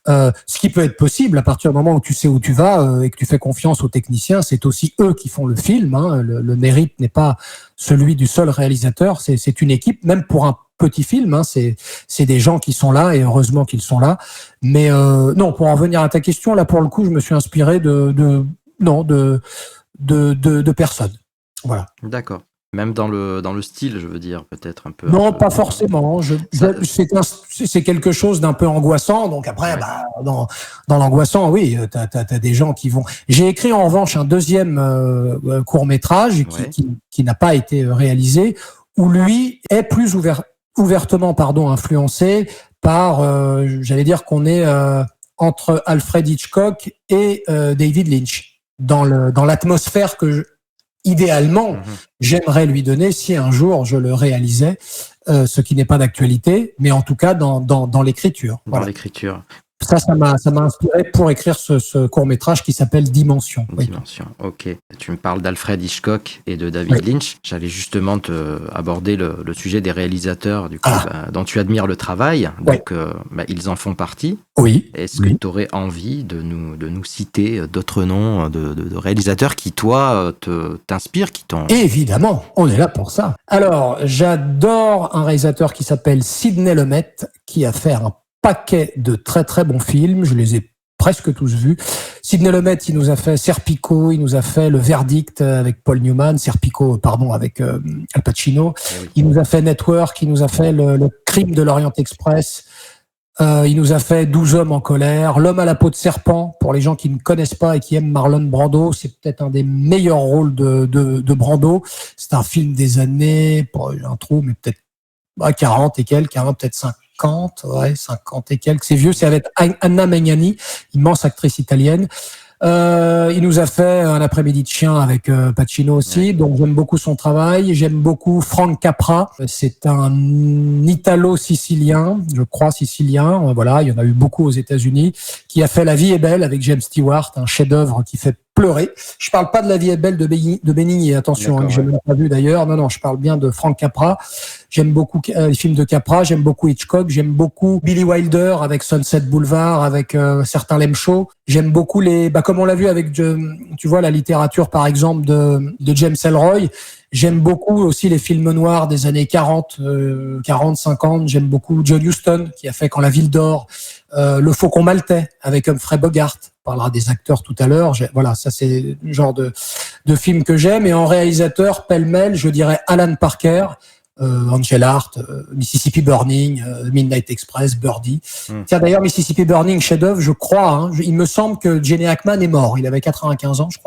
Ce qui peut être possible à partir du moment où tu sais où tu vas et que tu fais confiance aux techniciens, c'est aussi eux qui font le film. Hein. Le mérite n'est pas celui du seul réalisateur, c'est une équipe, même pour un petit film. Hein, c'est des gens qui sont là et heureusement qu'ils sont là. Mais non, pour en revenir à ta question, là pour le coup, je me suis inspiré de personnes. Voilà. D'accord. Même dans le style, je veux dire, peut-être un peu. Non, pas forcément. C'est quelque chose d'un peu angoissant. Donc après, ouais. Dans l'angoissant, oui, t'as des gens qui vont. J'ai écrit en revanche un deuxième court-métrage qui n'a pas été réalisé, où lui est plus ouvertement, influencé par, j'allais dire qu'on est entre Alfred Hitchcock et David Lynch dans l'atmosphère que idéalement, j'aimerais lui donner si un jour je le réalisais, ce qui n'est pas d'actualité, mais en tout cas dans l'écriture. Dans l'écriture. Ça m'a inspiré pour écrire ce court-métrage qui s'appelle Dimension. Dimension, oui. Ok. Tu me parles d'Alfred Hitchcock et de David Lynch. J'allais justement aborder le sujet des réalisateurs du coup, dont tu admires le travail. Donc, ils en font partie. Oui. Est-ce que tu aurais envie de nous citer d'autres noms de réalisateurs qui, toi, t'inspirent, qui t'ont... Évidemment, on est là pour ça. Alors, j'adore un réalisateur qui s'appelle Sidney Lumet, qui a fait un paquet de très très bons films. Je les ai presque tous vus. Sidney Lumet, il nous a fait Serpico, il nous a fait Le Verdict avec Paul Newman, Serpico, pardon, avec Al Pacino. Oui. Il nous a fait Network, il nous a fait le Crime de l'Orient Express. Il nous a fait 12 hommes en colère, L'homme à la peau de serpent, pour les gens qui ne connaissent pas et qui aiment Marlon Brando, c'est peut-être un des meilleurs rôles de Brando. C'est un film des années, j'ai un trou, mais peut-être 40 et quelques, peut-être 50, 50 et quelques. C'est vieux, c'est avec Anna Magnani, immense actrice italienne. Il nous a fait Un après-midi de chien avec Pacino aussi, donc j'aime beaucoup son travail. J'aime beaucoup Frank Capra, c'est un Italo-sicilien, je crois sicilien, voilà, il y en a eu beaucoup aux États-Unis, qui a fait La vie est belle avec James Stewart, un chef-d'œuvre qui fait pleurer. Je parle pas de La vie est belle de Benigni, attention, que j'ai même pas vu d'ailleurs. Non, je parle bien de Frank Capra. J'aime beaucoup les films de Capra, j'aime beaucoup Hitchcock, j'aime beaucoup Billy Wilder avec Sunset Boulevard, avec certains Lem Show. J'aime beaucoup comme on l'a vu avec, tu vois, la littérature par exemple de James Ellroy. J'aime beaucoup aussi les films noirs des années 40, 50. J'aime beaucoup John Huston qui a fait Quand la ville dort, Le Faucon maltais avec Humphrey Bogart. On parlera des acteurs tout à l'heure. Voilà, ça c'est le genre de film que j'aime. Et en réalisateur, pêle-mêle, je dirais Alan Parker, Angel Art, Mississippi Burning, Midnight Express, Birdie. Tiens, d'ailleurs, Mississippi Burning, chef-d'œuvre, je crois. Il me semble que Gene Hackman est mort. Il avait 95 ans, je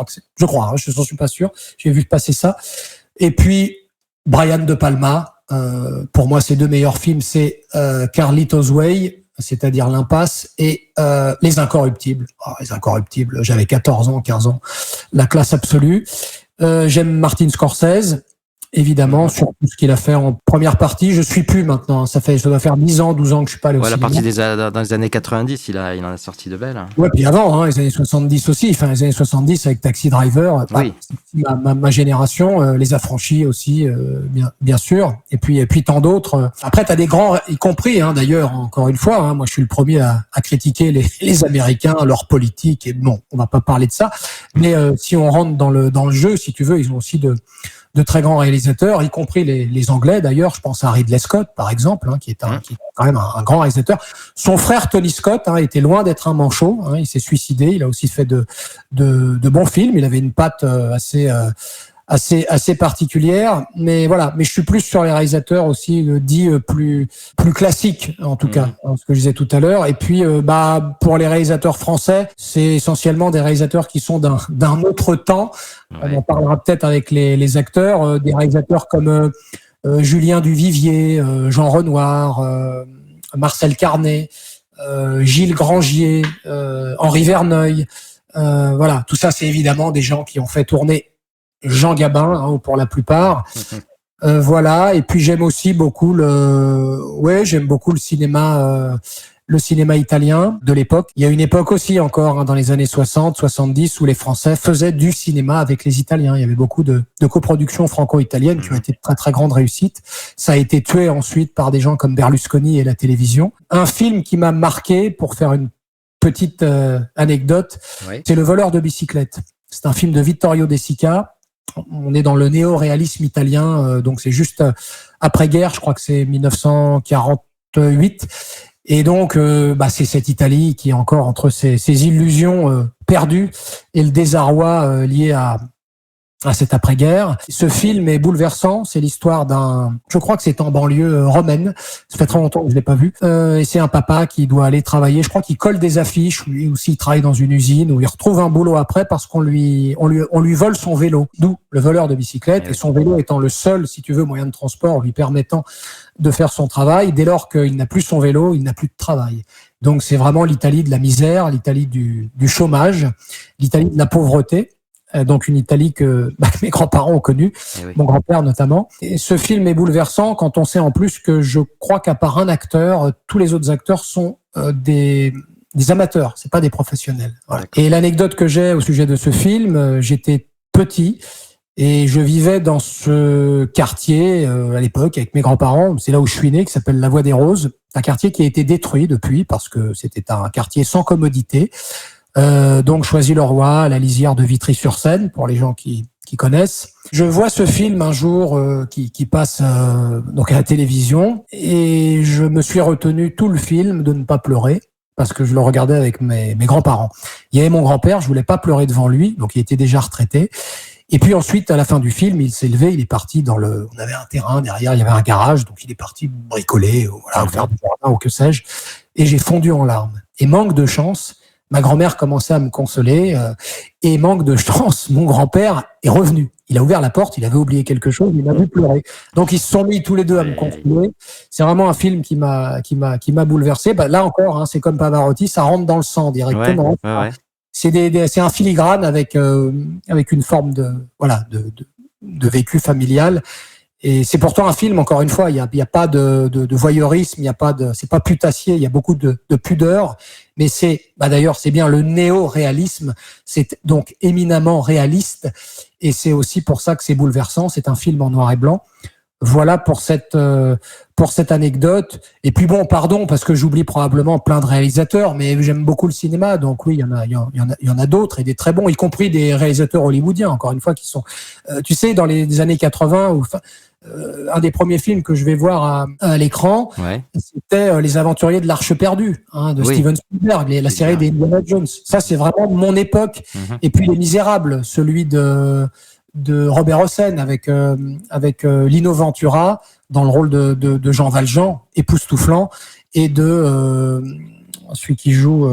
crois. Je n'en suis pas sûr. J'ai vu passer ça. Et puis Brian De Palma. Pour moi, ses deux meilleurs films, c'est Carlito's Way, c'est-à-dire L'Impasse, et Les Incorruptibles. Les Incorruptibles, j'avais 14 ans, 15 ans. La classe absolue. J'aime Martin Scorsese, évidemment, sur tout ce qu'il a fait en première partie. Je suis plus maintenant. Ça doit faire 10 ans, 12 ans que je suis pas allé au cinéma. La partie dans les années 90, il en a sorti de belles. Ouais, puis avant, les années 70 aussi. Enfin, les années 70 avec Taxi Driver. Oui. Ma génération, Les Affranchis aussi, bien sûr. Et puis tant d'autres. Après, t'as des grands, y compris, d'ailleurs, encore une fois, moi, je suis le premier à critiquer les Américains, leur politique. Et bon, on va pas parler de ça. Mais si on rentre dans le jeu, si tu veux, ils ont aussi de très grands réalisateurs, y compris les Anglais d'ailleurs. Je pense à Ridley Scott, par exemple, qui est quand même un grand réalisateur. Son frère Tony Scott était loin d'être un manchot. Il s'est suicidé. Il a aussi fait de bons films. Il avait une patte assez particulière. Mais voilà. Mais je suis plus sur les réalisateurs aussi plus classiques, en tout cas, ce que je disais tout à l'heure. Et puis, pour les réalisateurs français, c'est essentiellement des réalisateurs qui sont d'un autre temps. On en parlera peut-être avec les acteurs, des réalisateurs comme Julien Duvivier, Jean Renoir, Marcel Carnet, Gilles Grangier, Henri Verneuil. Voilà, tout ça, c'est évidemment des gens qui ont fait tourner Jean Gabin, pour la plupart. Voilà, et puis j'aime aussi beaucoup j'aime beaucoup le cinéma italien de l'époque. Il y a une époque aussi encore, dans les années 60, 70, où les Français faisaient du cinéma avec les Italiens. Il y avait beaucoup de coproductions franco-italiennes qui ont été de très très grandes réussites. Ça a été tué ensuite par des gens comme Berlusconi et la télévision. Un film qui m'a marqué, pour faire une petite anecdote, c'est Le voleur de bicyclette. C'est un film de Vittorio De Sica. On est dans le néo-réalisme italien, donc c'est juste après-guerre, je crois que c'est 1948. Et donc, c'est cette Italie qui est encore entre ses illusions perdues et le désarroi lié à cette après-guerre. Ce film est bouleversant. C'est l'histoire je crois que c'est en banlieue romaine. Ça fait très longtemps que je l'ai pas vu. Et c'est un papa qui doit aller travailler. Je crois qu'il colle des affiches. Lui aussi, il travaille dans une usine où il retrouve un boulot après parce qu'on lui vole son vélo. D'où le voleur de bicyclette. Et son vélo étant le seul, si tu veux, moyen de transport lui permettant de faire son travail. Dès lors qu'il n'a plus son vélo, il n'a plus de travail. Donc c'est vraiment l'Italie de la misère, l'Italie du chômage, l'Italie de la pauvreté. Donc une Italie que mes grands-parents ont connue, mon grand-père notamment. Et ce film est bouleversant quand on sait en plus que je crois qu'à part un acteur, tous les autres acteurs sont des amateurs, c'est pas des professionnels. Voilà. Et l'anecdote que j'ai au sujet de ce film, j'étais petit et je vivais dans ce quartier à l'époque avec mes grands-parents. C'est là où je suis né, qui s'appelle La Voie des Roses, un quartier qui a été détruit depuis parce que c'était un quartier sans commodité. Donc Choisy-le-Roi, la lisière de Vitry-sur-Seine, pour les gens qui connaissent. Je vois ce film un jour qui passe donc à la télévision et je me suis retenu tout le film de ne pas pleurer. parce que je le regardais avec mes grands-parents. Il y avait mon grand-père, je voulais pas pleurer devant lui, donc il était déjà retraité. Et puis ensuite, à la fin du film, il s'est levé, il est parti on avait un terrain derrière, il y avait un garage, donc il est parti bricoler, voilà, faire du jardin ou que sais-je. Et j'ai fondu en larmes. Et manque de chance, ma grand-mère commençait à me consoler, et manque de chance, mon grand-père est revenu. Il a ouvert la porte, il avait oublié quelque chose, il m'a vu pleurer. Donc ils se sont mis tous les deux à me consoler. C'est vraiment un film qui m'a bouleversé. Bah, là encore, hein, c'est comme Pavarotti, ça rentre dans le sang directement. Ouais. C'est un filigrane avec une forme de vécu familial. Et c'est pourtant un film, encore une fois, il y a pas de voyeurisme, c'est pas putassier, il y a beaucoup de pudeur, mais d'ailleurs, c'est bien le néo-réalisme, c'est donc éminemment réaliste, et c'est aussi pour ça que c'est bouleversant, c'est un film en noir et blanc. Voilà pour cette anecdote. Et puis bon, pardon, parce que j'oublie probablement plein de réalisateurs, mais j'aime beaucoup le cinéma, donc oui, il y en a d'autres, et des très bons, y compris des réalisateurs hollywoodiens, encore une fois, qui sont, tu sais, dans les années 80, un des premiers films que je vais voir à l'écran, c'était Les Aventuriers de l'Arche perdue, de Steven Spielberg, la série des Indiana Jones. Ça, c'est vraiment mon époque. Et puis Les Misérables, celui de Robert Hossein avec Lino Ventura dans le rôle de Jean Valjean, époustouflant, et de celui qui joue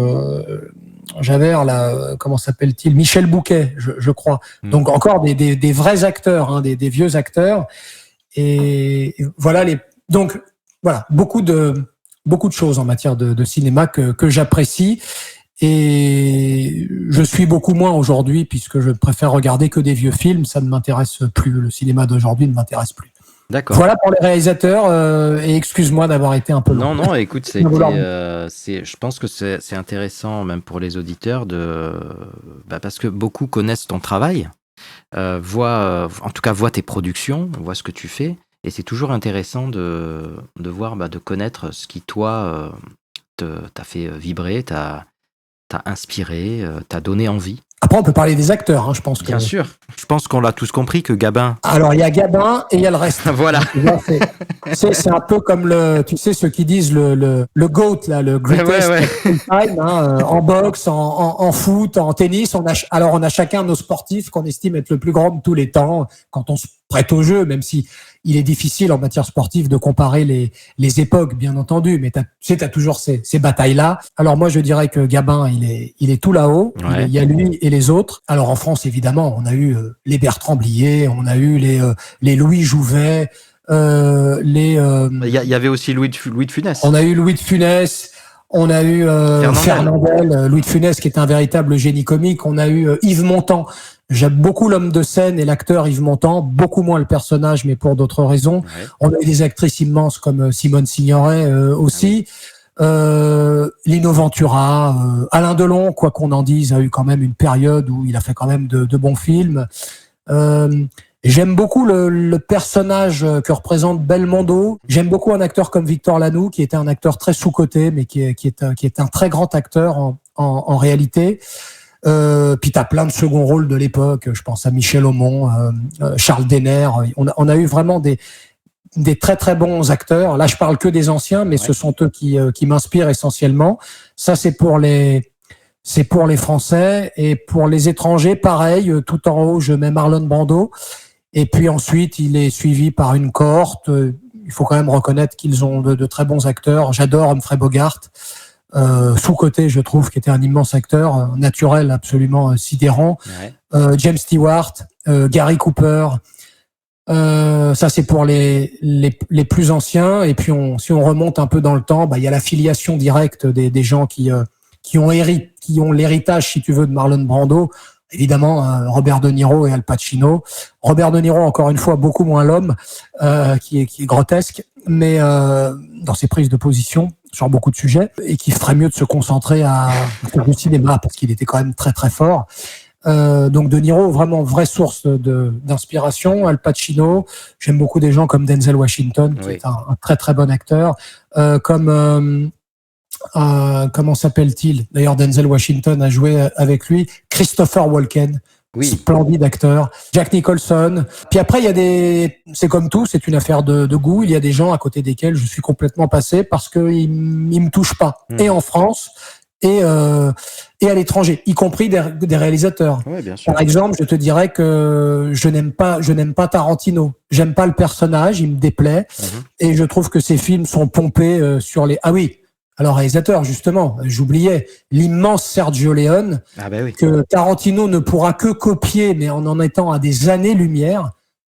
Javert, là, comment s'appelle-t-il, Michel Bouquet, je crois. Donc encore des vrais acteurs, des vieux acteurs. Et voilà donc voilà, beaucoup de choses en matière de cinéma que j'apprécie. Et je suis beaucoup moins aujourd'hui, puisque je préfère regarder que des vieux films. Ça ne m'intéresse plus. Le cinéma d'aujourd'hui ne m'intéresse plus. D'accord. Voilà pour les réalisateurs. Et excuse-moi d'avoir été un peu long. Non, écoute, je pense que c'est intéressant, même pour les auditeurs, parce que beaucoup connaissent ton travail, voient tes productions, voient ce que tu fais. Et c'est toujours intéressant de voir, de connaître ce qui, toi, t'a fait vibrer, t'a inspiré, t'a donné envie. Après, on peut parler des acteurs, je pense. Bien sûr. Je pense qu'on l'a tous compris que Gabin... Alors, il y a Gabin et il y a le reste. Voilà. C'est un peu comme ceux qui disent le GOAT, là, le greatest time, en boxe, en foot, en tennis. On a chacun nos sportifs qu'on estime être le plus grand de tous les temps quand on se prête au jeu, même si il est difficile en matière sportive de comparer les époques, bien entendu, mais t'as toujours ces batailles-là. Alors moi, je dirais que Gabin, il est tout là-haut. Ouais. Il y a lui et les autres. Alors en France, évidemment, on a eu les Bertrand Blier, on a eu les Louis Jouvet, il y avait aussi Louis de Funès. On a eu Louis de Funès. On a eu Fernandel, Louis de Funès, qui est un véritable génie comique. On a eu Yves Montand. J'aime beaucoup l'homme de scène et l'acteur Yves Montand, beaucoup moins le personnage, mais pour d'autres raisons. Ouais. On a eu des actrices immenses comme Simone Signoret aussi. Lino Ventura, Alain Delon, quoi qu'on en dise, a eu quand même une période où il a fait quand même de bons films. J'aime beaucoup le personnage que représente Belmondo. J'aime beaucoup un acteur comme Victor Lanoux, qui était un acteur très sous-coté, mais qui est un très grand acteur en réalité. Puis t'as plein de second rôles de l'époque. Je pense à Michel Aumont, Charles Denner. On a eu vraiment des très très bons acteurs. Là, je parle que des anciens, mais ce sont eux qui m'inspirent essentiellement. Ça, c'est pour les Français. Et pour les étrangers, pareil. Tout en haut, je mets Marlon Brando. Et puis ensuite, il est suivi par une cohorte. Il faut quand même reconnaître qu'ils ont de très bons acteurs. J'adore Humphrey Bogart. Sous-côté, je trouve, qui était un immense acteur, naturel, absolument sidérant. Ouais. James Stewart, Gary Cooper. Ça, c'est pour les plus anciens. Et puis, si on remonte un peu dans le temps, il y a la filiation directe des gens qui ont l'héritage, si tu veux, de Marlon Brando. Évidemment, Robert De Niro et Al Pacino. Robert De Niro, encore une fois, beaucoup moins l'homme, qui est grotesque, mais dans ses prises de position sur beaucoup de sujets, et qui ferait mieux de se concentrer à faire du cinéma, parce qu'il était quand même très très fort. Donc De Niro, vraiment vraie source d'inspiration. Al Pacino, j'aime beaucoup des gens comme Denzel Washington, qui est un très très bon acteur, comment s'appelle-t-il? D'ailleurs, Denzel Washington a joué avec lui. Christopher Walken, Splendide acteur. Jack Nicholson. Puis après, c'est comme tout, c'est une affaire de goût. Il y a des gens à côté desquels je suis complètement passé parce qu'ils me touchent pas. Et en France, et à l'étranger, y compris des réalisateurs. Ouais, bien sûr. Par exemple, je te dirais que je n'aime pas Tarantino. J'aime pas le personnage, il me déplaît. Et je trouve que ses films sont pompés sur les... Ah oui, alors réalisateur, justement, j'oubliais l'immense Sergio Leone, que Tarantino ne pourra que copier, mais en étant à des années-lumière.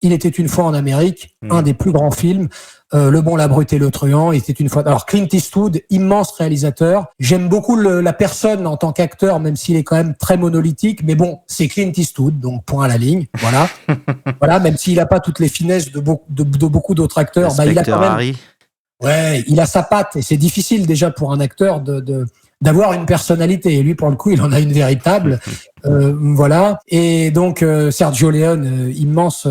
Il était une fois en Amérique, un des plus grands films. Le Bon, la Brute et le Truand. Il était une fois. Alors Clint Eastwood, immense réalisateur. J'aime beaucoup la personne en tant qu'acteur, même s'il est quand même très monolithique. Mais bon, c'est Clint Eastwood, donc point à la ligne. Voilà, voilà. Même s'il a pas toutes les finesses de beaucoup d'autres acteurs, il a quand même. Harry. Ouais, il a sa patte et c'est difficile déjà pour un acteur d'avoir une personnalité. Et lui, pour le coup, il en a une véritable. Voilà. Et donc Sergio Leone, immense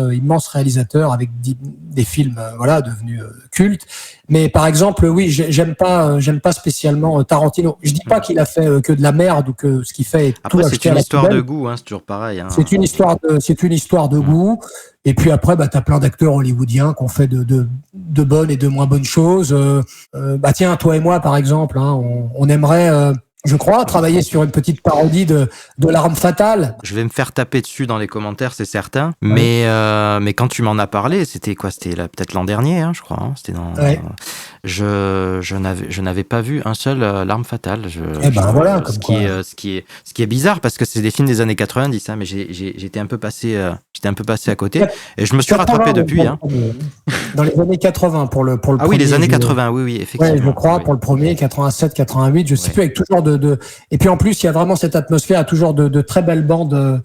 réalisateur avec des films devenus cultes. Mais par exemple, oui, j'aime pas spécialement Tarantino. Je dis pas qu'il a fait que de la merde ou que ce qu'il fait est après, tout c'est une histoire de goût, c'est toujours pareil. C'est une histoire de goût. Et puis après, t'as plein d'acteurs hollywoodiens qui ont fait de bonnes et de moins bonnes choses. Tiens, toi et moi, par exemple, on aimerait, je crois, travailler sur une petite parodie de L'Arme Fatale. Je vais me faire taper dessus dans les commentaires, c'est certain. Mais quand tu m'en as parlé, c'était quoi? C'était peut-être l'an dernier, je crois. C'était dans. Je n'avais pas vu un seul L'Arme Fatale. Voilà. Ce qui est bizarre parce que c'est des films des années 90, mais j'étais un peu passé à côté et je me suis rattrapé depuis. Dans les années 80 pour le premier. Ah oui, les années 80, oui, effectivement. Ouais, je crois pour le premier, 87, 88, je sais plus, avec toujours et puis en plus il y a vraiment cette atmosphère, il y a toujours de très belles bandes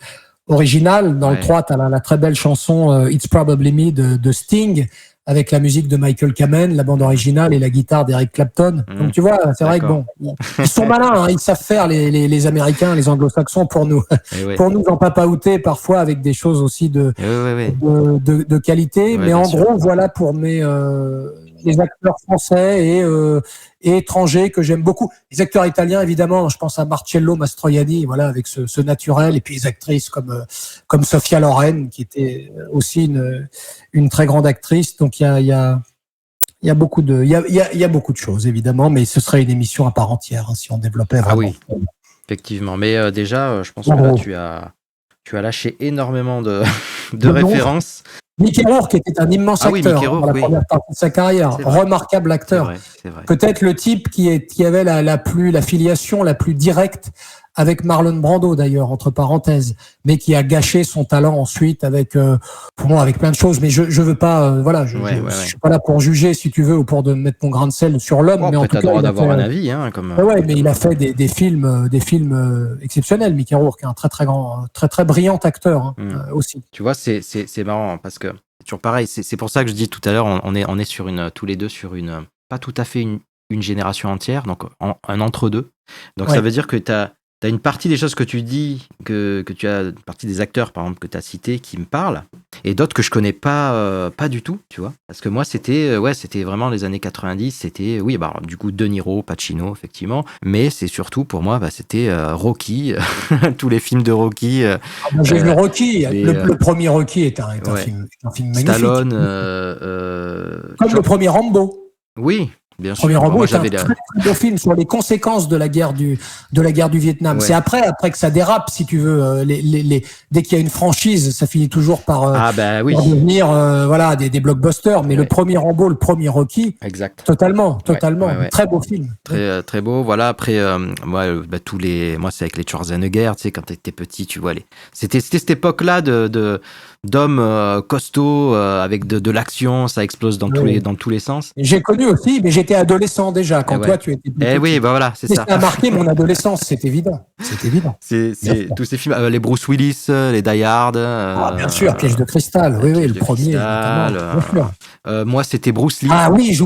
originales. Dans le 3, t'as la très belle chanson It's Probably Me de Sting, avec la musique de Michael Kamen, la bande originale et la guitare d'Eric Clapton. Donc tu vois, c'est vrai que ils sont malins, ils savent faire les Américains, les Anglo-Saxons pour nous en papaouter parfois avec des choses aussi de qualité. Mais en gros, voilà pour les acteurs français et étrangers que j'aime beaucoup. Les acteurs italiens, évidemment, je pense à Marcello Mastroianni, voilà, avec ce naturel, et puis les actrices comme Sophia Loren, qui était aussi une très grande actrice. Donc il y a beaucoup de choses, évidemment, mais ce serait une émission à part entière si on développait vraiment. Ah oui, effectivement. Mais déjà, je pense que là, tu as lâché énormément de références. Mickey Rourke était un immense acteur dans la première partie de sa carrière, remarquable acteur. C'est vrai. Peut-être le type qui avait la filiation la plus directe avec Marlon Brando d'ailleurs, entre parenthèses, mais qui a gâché son talent ensuite avec plein de choses. Mais je veux pas, je suis pas là pour juger si tu veux ou pour mettre mon grain de sel sur l'homme. Mais en tout cas, t'as le droit d'avoir un avis, mais il a fait des films exceptionnels. Mickey Rourke, un très très grand, très très brillant acteur aussi. Tu vois, c'est marrant parce que toujours pareil. C'est pour ça que je dis tout à l'heure, on est sur tous les deux sur pas tout à fait une génération entière, donc un entre-deux. Donc ça veut dire que t'as une partie des choses que tu dis, que tu as une partie des acteurs, par exemple, que tu as cités, qui me parlent, et d'autres que je connais pas du tout, tu vois. Parce que moi, c'était vraiment les années 90, c'était, du coup, De Niro, Pacino, effectivement, mais c'est surtout, pour moi, c'était Rocky, tous les films de Rocky. J'ai vu Rocky, le premier Rocky est un film magnifique. Stallone. Comme le premier Rambo. Oui. Bien sûr. Premier Rambo est un très beau film sur les conséquences de la guerre du Vietnam. C'est après que ça dérape, si tu veux. Dès qu'il y a une franchise, ça finit toujours par devenir des blockbusters. Mais le premier Rambo, le premier Rocky, totalement. Très beau film. Très très beau. Voilà. Après, moi c'est avec les Schwarzenegger. Tu sais, quand t'étais petit, tu vois C'était cette époque-là d'hommes costauds avec de l'action, ça explose dans tous les sens. J'ai connu aussi, mais j'étais adolescent déjà quand toi tu étais petit. Oui, voilà, c'est ça. Ça a marqué mon adolescence, c'est évident. C'est tous ces films, les Bruce Willis, les Die Hard. Bien sûr, Piège de cristal. Oui, le premier. Bien sûr. Moi, c'était Bruce Lee. Ah oui,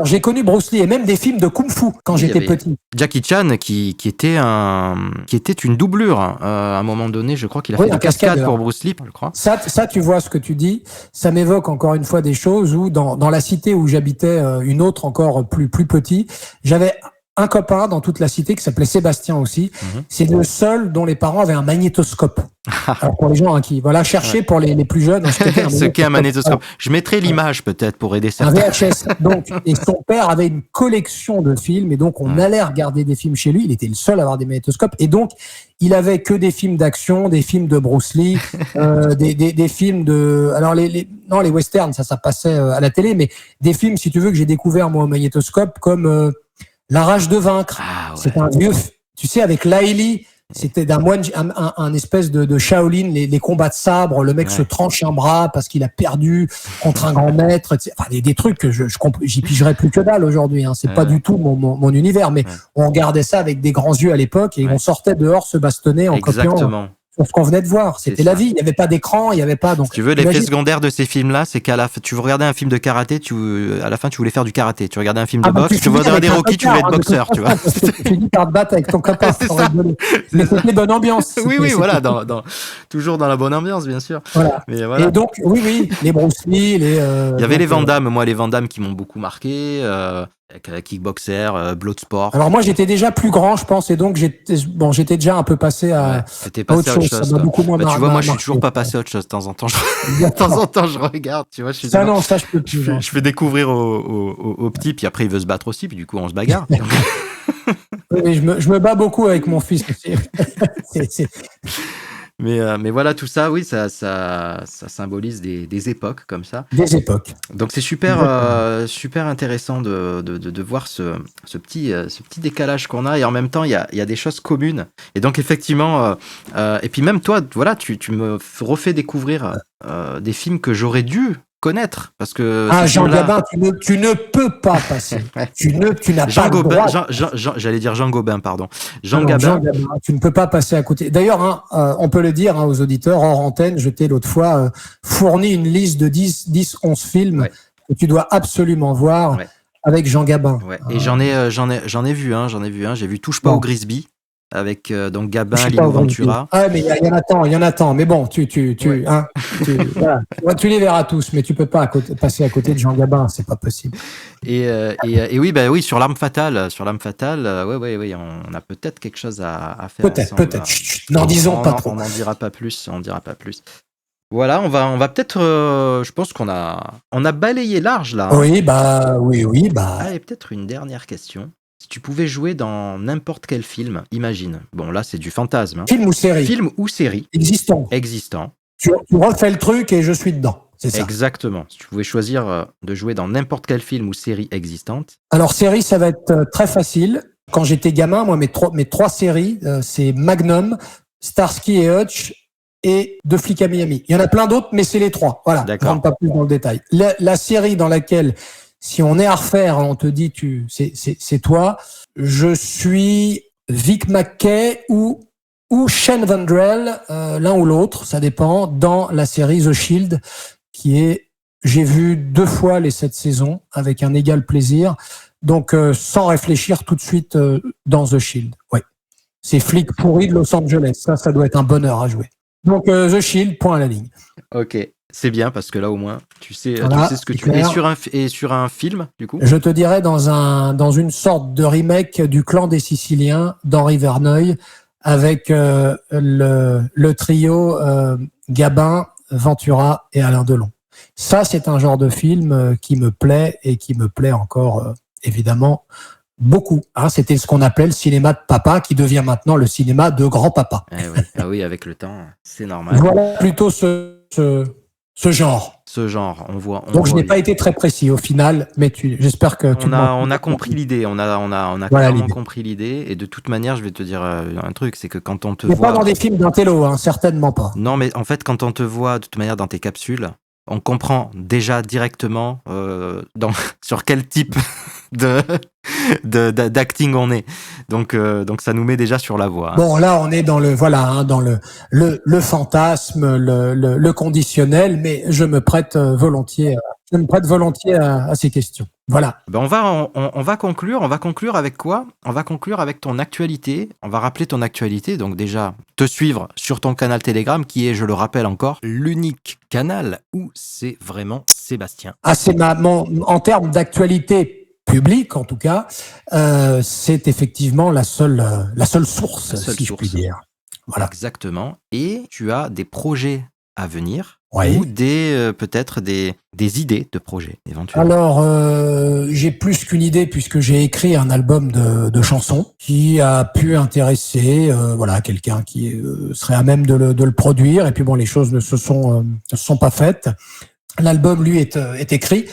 j'ai connu Bruce Lee et même des films de kung-fu quand j'étais petit. Jackie Chan qui était une doublure à un moment donné. Je crois qu'il a fait des cascades pour Bruce Lee, je crois. Ça, tu vois ce que tu dis, ça m'évoque encore une fois des choses où dans la cité où j'habitais, une autre encore plus petit, j'avais un copain dans toute la cité qui s'appelait Sébastien aussi. C'est le seul dont les parents avaient un magnétoscope. Alors pour les gens qui chercher pour les plus jeunes, ce qu'est un magnétoscope. Je mettrai l'image peut-être pour aider certains. Un VHS. Donc, et son père avait une collection de films et donc on allait regarder des films chez lui. Il était le seul à avoir des magnétoscopes et donc il avait que des films d'action, des films de Bruce Lee, des films de les westerns, ça passait à la télé, mais des films, si tu veux, que j'ai découvert moi au magnétoscope comme La Rage de vaincre. Ah, ouais. C'est un vieux, tu sais, avec Laili. C'était d'un moine, un espèce de Shaolin, les combats de sabre, le mec se tranche un bras parce qu'il a perdu contre un grand maître, etc. Enfin, des trucs que j'y pigerais plus que dalle aujourd'hui, hein. C'est pas du tout mon univers, mais on regardait ça avec des grands yeux à l'époque et on sortait dehors se bastonner en copiant sur ce qu'on venait de voir. C'était la vie. Il n'y avait pas d'écran, il n'y avait pas. Donc, si tu veux, l'effet secondaire de ces films-là, c'est qu'à la fin, tu regardais un film de karaté, à la fin, tu voulais faire du karaté. Tu regardais un film de boxe, tu voudrais des Rocky, tu voulais être boxeur, tu vois. Tu finis par te battre avec ton copain. Mais c'était bonne ambiance. Oui, voilà, toujours dans la bonne ambiance, bien sûr. Voilà. Mais voilà. Et donc, oui, les Bruce Lee, il y avait les Van Damme, moi, les Van Damme qui m'ont beaucoup marqué. Kickboxer, Bloodsport. Alors moi j'étais déjà plus grand, je pense, et donc j'étais déjà un peu passé à autre chose. Ça m'a beaucoup moins tu vois, moi je suis toujours pas passé à autre chose. De temps en temps, je regarde. Tu vois, ça je peux plus. Je fais découvrir au petit, puis après il veut se battre aussi, puis du coup on se bagarre. Oui, mais je me bats beaucoup avec mon fils. Mais voilà, tout ça, oui, ça symbolise des époques comme ça. Des époques. Donc c'est super intéressant de voir ce petit décalage qu'on a, et en même temps il y a des choses communes. Et donc effectivement, et puis même toi, voilà, tu me refais découvrir des films que j'aurais dû connaître, parce que Jean Gabin, tu ne peux pas passer. Tu n'as pas le droit. J'allais dire Jean Gabin, pardon. Jean Gabin, tu ne peux pas passer à côté. D'ailleurs, on peut le dire aux auditeurs hors antenne, je t'ai l'autre fois fourni une liste de 11 films que tu dois absolument voir avec Jean Gabin. Ouais. Et j'en ai vu un. J'ai vu Touche pas au Grisby. Avec donc Gabin, Lino Ventura. Ah mais il y en a tant. Mais bon, tu les verras tous, mais tu peux pas passer à côté de Jean Gabin, c'est pas possible. Et oui, sur l'arme fatale, oui, on a peut-être quelque chose à faire. Peut-être. N'en disons pas trop. On n'en dira pas plus. Voilà, on va peut-être. Je pense qu'on a balayé large là. Oui. Allez, peut-être une dernière question. Si tu pouvais jouer dans n'importe quel film, imagine. Bon, là, c'est du fantasme. Hein. Film ou série. Film ou série. Existant. Tu refais le truc et je suis dedans. C'est ça. Exactement. Si tu pouvais choisir de jouer dans n'importe quel film ou série existante. Alors, série, ça va être très facile. Quand j'étais gamin, moi, mes trois séries, c'est Magnum, Starsky et Hutch et Deux flics à Miami. Il y en a plein d'autres, mais c'est les trois. Voilà. D'accord. Je rentre pas plus dans le détail. La série dans laquelle, si on est à refaire, on te dit c'est toi. Je suis Vic Mackey ou Shane Vendrell, l'un ou l'autre, ça dépend, dans la série The Shield, j'ai vu 2 fois les 7 saisons avec un égal plaisir. Donc sans réfléchir tout de suite dans The Shield. Ouais. C'est flic pourri de Los Angeles. Ça doit être un bonheur à jouer. Donc The Shield, point à la ligne. Ok. C'est bien parce que là au moins tu sais ce que tu es sur un film du coup. Je te dirais dans une sorte de remake du Clan des Siciliens d'Henri Verneuil avec le trio Gabin, Ventura et Alain Delon. Ça c'est un genre de film qui me plaît et qui me plaît encore évidemment beaucoup. C'était ce qu'on appelait le cinéma de papa qui devient maintenant le cinéma de grand-papa. Oui, avec le temps, c'est normal. Voilà plutôt ce genre. On voit. Donc je n'ai pas été très précis au final, mais j'espère que on a compris l'idée. On a clairement compris l'idée. Et de toute manière, je vais te dire un truc, c'est que quand on te voit. Pas dans des films d'intello, certainement pas. Non, mais en fait, quand on te voit de toute manière dans tes capsules, on comprend déjà directement sur quel type d'acting on est. Donc ça nous met déjà sur la voie. Bon, là on est dans le fantasme, le conditionnel, mais je me prête volontiers à ces questions. Voilà. On va conclure avec quoi? On va conclure avec ton actualité. On va rappeler ton actualité. Donc déjà, te suivre sur ton canal Telegram, qui est, je le rappelle encore, l'unique canal où c'est vraiment Sébastien. C'est en termes d'actualité public en tout cas, c'est effectivement la seule source, si je puis dire. Voilà. Exactement. Et tu as des projets à venir Oui. ou peut-être des idées de projets éventuellement. Alors, j'ai plus qu'une idée puisque j'ai écrit un album de chansons qui a pu intéresser quelqu'un qui serait à même de le produire. Et puis bon, les choses ne se sont pas faites. L'album, lui, est écrit.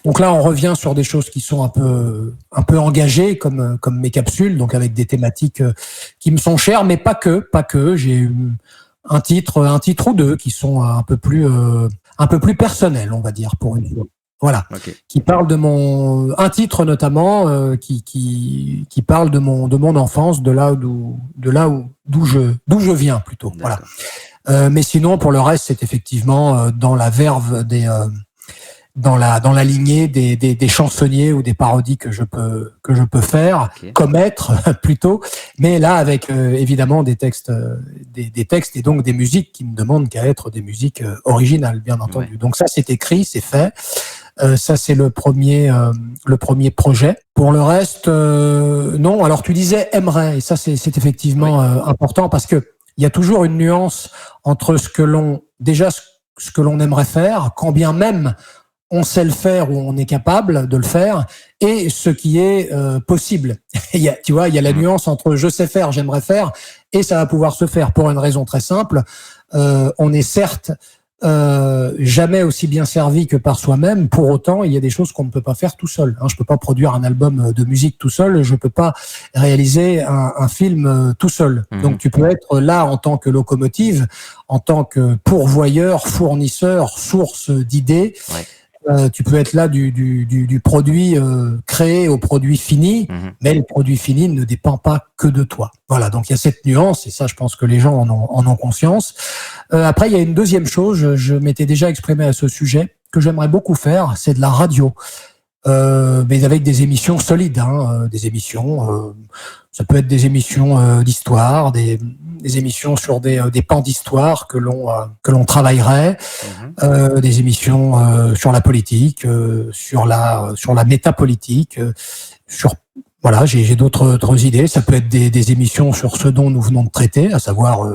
Donc là, on revient sur des choses qui sont un peu engagées, comme mes capsules, donc avec des thématiques qui me sont chères, mais pas que. J'ai un titre ou deux qui sont un peu plus personnels, on va dire, pour une fois. Voilà. Okay. Qui parle un titre notamment qui parle de mon enfance, de là d'où je viens plutôt. D'accord. Voilà. Mais sinon, pour le reste, c'est effectivement dans la verve dans la lignée des chansonniers ou des parodies que je peux faire, okay. Commettre plutôt. Mais là, avec évidemment des textes et donc des musiques qui ne demandent qu'à être des musiques originales, bien entendu. Ouais. Donc ça, c'est écrit, c'est fait. Ça, c'est le premier projet. Pour le reste, non. Alors, tu disais aimerait, et ça, c'est effectivement important parce que il y a toujours une nuance entre ce que l'on aimerait faire, quand bien même on sait le faire ou on est capable de le faire, et ce qui est possible. Il y a la nuance entre je sais faire, j'aimerais faire, et ça va pouvoir se faire pour une raison très simple. On est certes jamais aussi bien servi que par soi-même. Pour autant, il y a des choses qu'on ne peut pas faire tout seul. Je peux pas produire un album de musique tout seul. Je peux pas réaliser un film tout seul. Donc, tu peux être là en tant que locomotive, en tant que pourvoyeur, fournisseur, source d'idées. Ouais. Tu peux être là du produit créé au produit fini, mais le produit fini ne dépend pas que de toi. Voilà, donc il y a cette nuance, et ça, je pense que les gens en ont conscience. Après, il y a une deuxième chose, je m'étais déjà exprimé à ce sujet, que j'aimerais beaucoup faire, c'est de la radio. Mais avec des émissions solides, des émissions, ça peut être des émissions d'histoire, des émissions sur des pans d'histoire que l'on travaillerait, des émissions sur la politique, sur la métapolitique, voilà, j'ai d'autres idées. Ça peut être des émissions sur ce dont nous venons de traiter, à savoir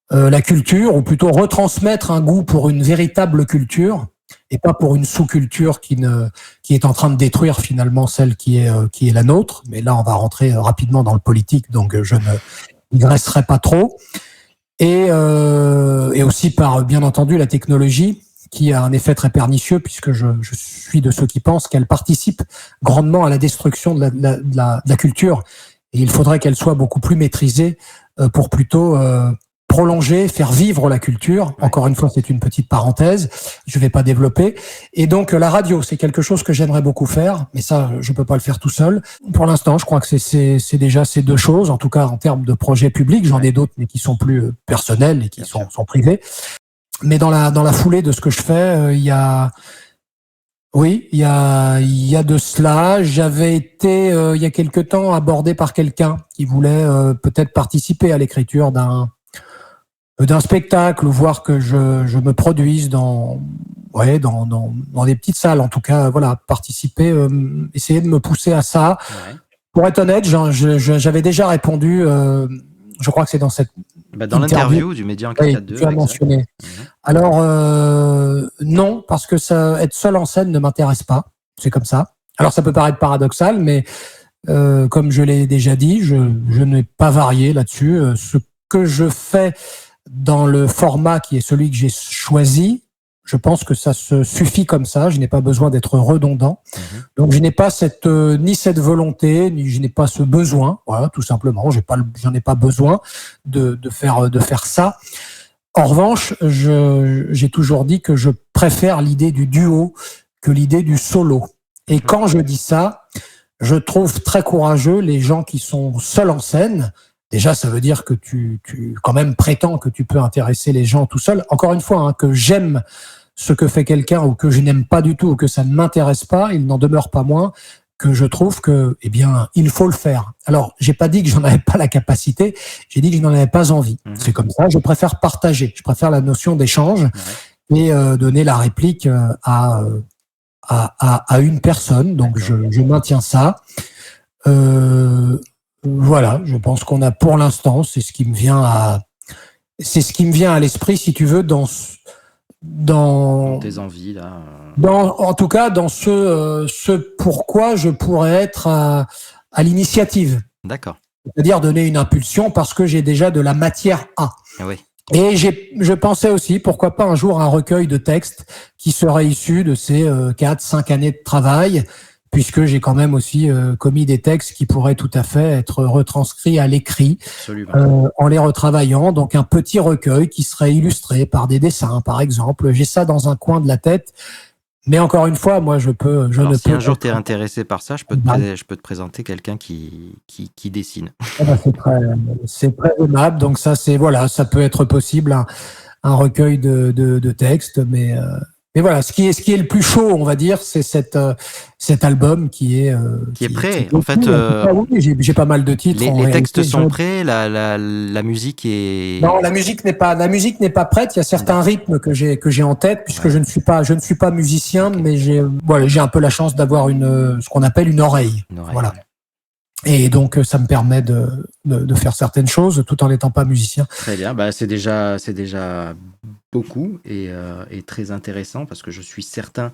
la culture, ou plutôt retransmettre un goût pour une véritable culture, et pas pour une sous-culture qui est en train de détruire finalement celle qui est la nôtre. Mais là, on va rentrer rapidement dans le politique, donc je ne digresserai pas trop. Et aussi par, bien entendu, la technologie, qui a un effet très pernicieux, puisque je suis de ceux qui pensent qu'elle participe grandement à la destruction de la culture. Et il faudrait qu'elle soit beaucoup plus maîtrisée pour plutôt prolonger, faire vivre la culture. Encore une fois, c'est une petite parenthèse, je vais pas développer. Et donc, la radio, c'est quelque chose que j'aimerais beaucoup faire, mais ça, je peux pas le faire tout seul. Pour l'instant, je crois que c'est déjà ces deux choses, en tout cas en termes de projets publics. J'en ai d'autres, mais qui sont plus personnels et qui sont privés. Mais dans la foulée de ce que je fais, il y a de cela. J'avais été, il y a quelque temps, abordé par quelqu'un qui voulait peut-être participer à l'écriture d'un spectacle, ou voir que je me produise dans des petites salles, en tout cas, voilà, participer, essayer de me pousser à ça. Ouais. Pour être honnête, j'avais déjà répondu, je crois que c'est dans cette dans l'interview du Média Enquête 4.2. Tu as mentionné. Alors, non, parce que être seul en scène ne m'intéresse pas. C'est comme ça. Alors, ça peut paraître paradoxal, mais comme je l'ai déjà dit, je n'ai pas varié là-dessus. Ce que je fais dans le format qui est celui que j'ai choisi, je pense que ça se suffit comme ça. Je n'ai pas besoin d'être redondant. Donc, je n'ai pas ni cette volonté, ni je n'ai pas ce besoin. Voilà, tout simplement. J'en ai pas besoin de faire ça. En revanche, j'ai toujours dit que je préfère l'idée du duo que l'idée du solo. Et quand je dis ça, je trouve très courageux les gens qui sont seuls en scène. Déjà, ça veut dire que tu quand même prétends que tu peux intéresser les gens tout seul. Encore une fois, que j'aime ce que fait quelqu'un ou que je n'aime pas du tout ou que ça ne m'intéresse pas, il n'en demeure pas moins que je trouve que, il faut le faire. Alors, j'ai pas dit que j'en avais pas la capacité, j'ai dit que je n'en avais pas envie. C'est comme ça, je préfère partager, je préfère la notion d'échange et donner la réplique à à une personne, donc je maintiens ça. Voilà, je pense qu'on a pour l'instant, c'est ce qui me vient à l'esprit, si tu veux, dans tes envies là. En tout cas, dans ce pourquoi je pourrais être à l'initiative. D'accord. C'est-à-dire donner une impulsion parce que j'ai déjà de la matière à. Oui. Et je pensais aussi, pourquoi pas un jour un recueil de textes qui serait issu de ces 4-5 années de travail, puisque j'ai quand même aussi commis des textes qui pourraient tout à fait être retranscrits à l'écrit, en les retravaillant. Donc un petit recueil qui serait illustré par des dessins, par exemple. J'ai ça dans un coin de la tête. Mais encore une fois, moi, si un jour tu es intéressé par ça, je peux te présenter quelqu'un qui dessine. C'est très aimable. Donc ça, ça peut être possible, un recueil de textes, mais voilà, ce qui est le plus chaud, on va dire, c'est cet album qui est prêt. En fait, oui, j'ai pas mal de titres. Les textes sont prêts, la musique est. Non, la musique n'est pas prête. Il y a certains rythmes que j'ai en tête, puisque je ne suis pas musicien, mais j'ai un peu la chance d'avoir ce qu'on appelle une oreille. Voilà. Et donc ça me permet de faire certaines choses tout en n'étant pas musicien. Très bien, c'est déjà beaucoup et très intéressant, parce que je suis certain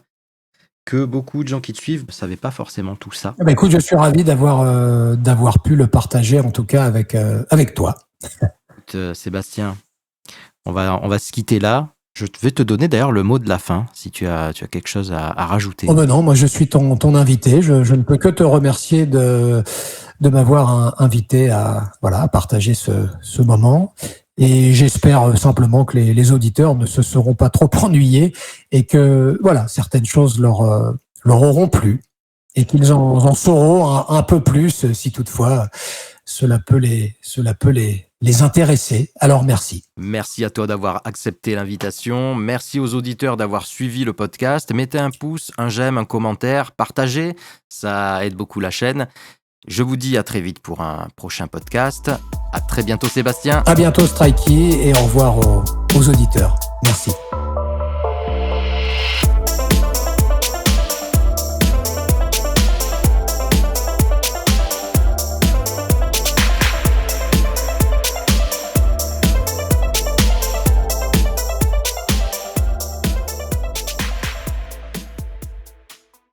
que beaucoup de gens qui te suivent ne savaient pas forcément tout ça. Écoute, je suis ravi d'avoir pu le partager, en tout cas avec toi. Sébastien, on va se quitter là. Je vais te donner d'ailleurs le mot de la fin, si tu as quelque chose à rajouter. Oh ben non, moi je suis ton invité. Je ne peux que te remercier de m'avoir invité à partager ce moment. Et j'espère simplement que les auditeurs ne se seront pas trop ennuyés et que certaines choses leur auront plu et qu'ils en sauront un peu plus, si toutefois cela peut les intéresser. Alors merci. Merci à toi d'avoir accepté l'invitation. Merci aux auditeurs d'avoir suivi le podcast. Mettez un pouce, un j'aime, un commentaire, partagez, ça aide beaucoup la chaîne. Je vous dis à très vite pour un prochain podcast. À très bientôt Sébastien. À bientôt Strikey et au revoir aux auditeurs. Merci.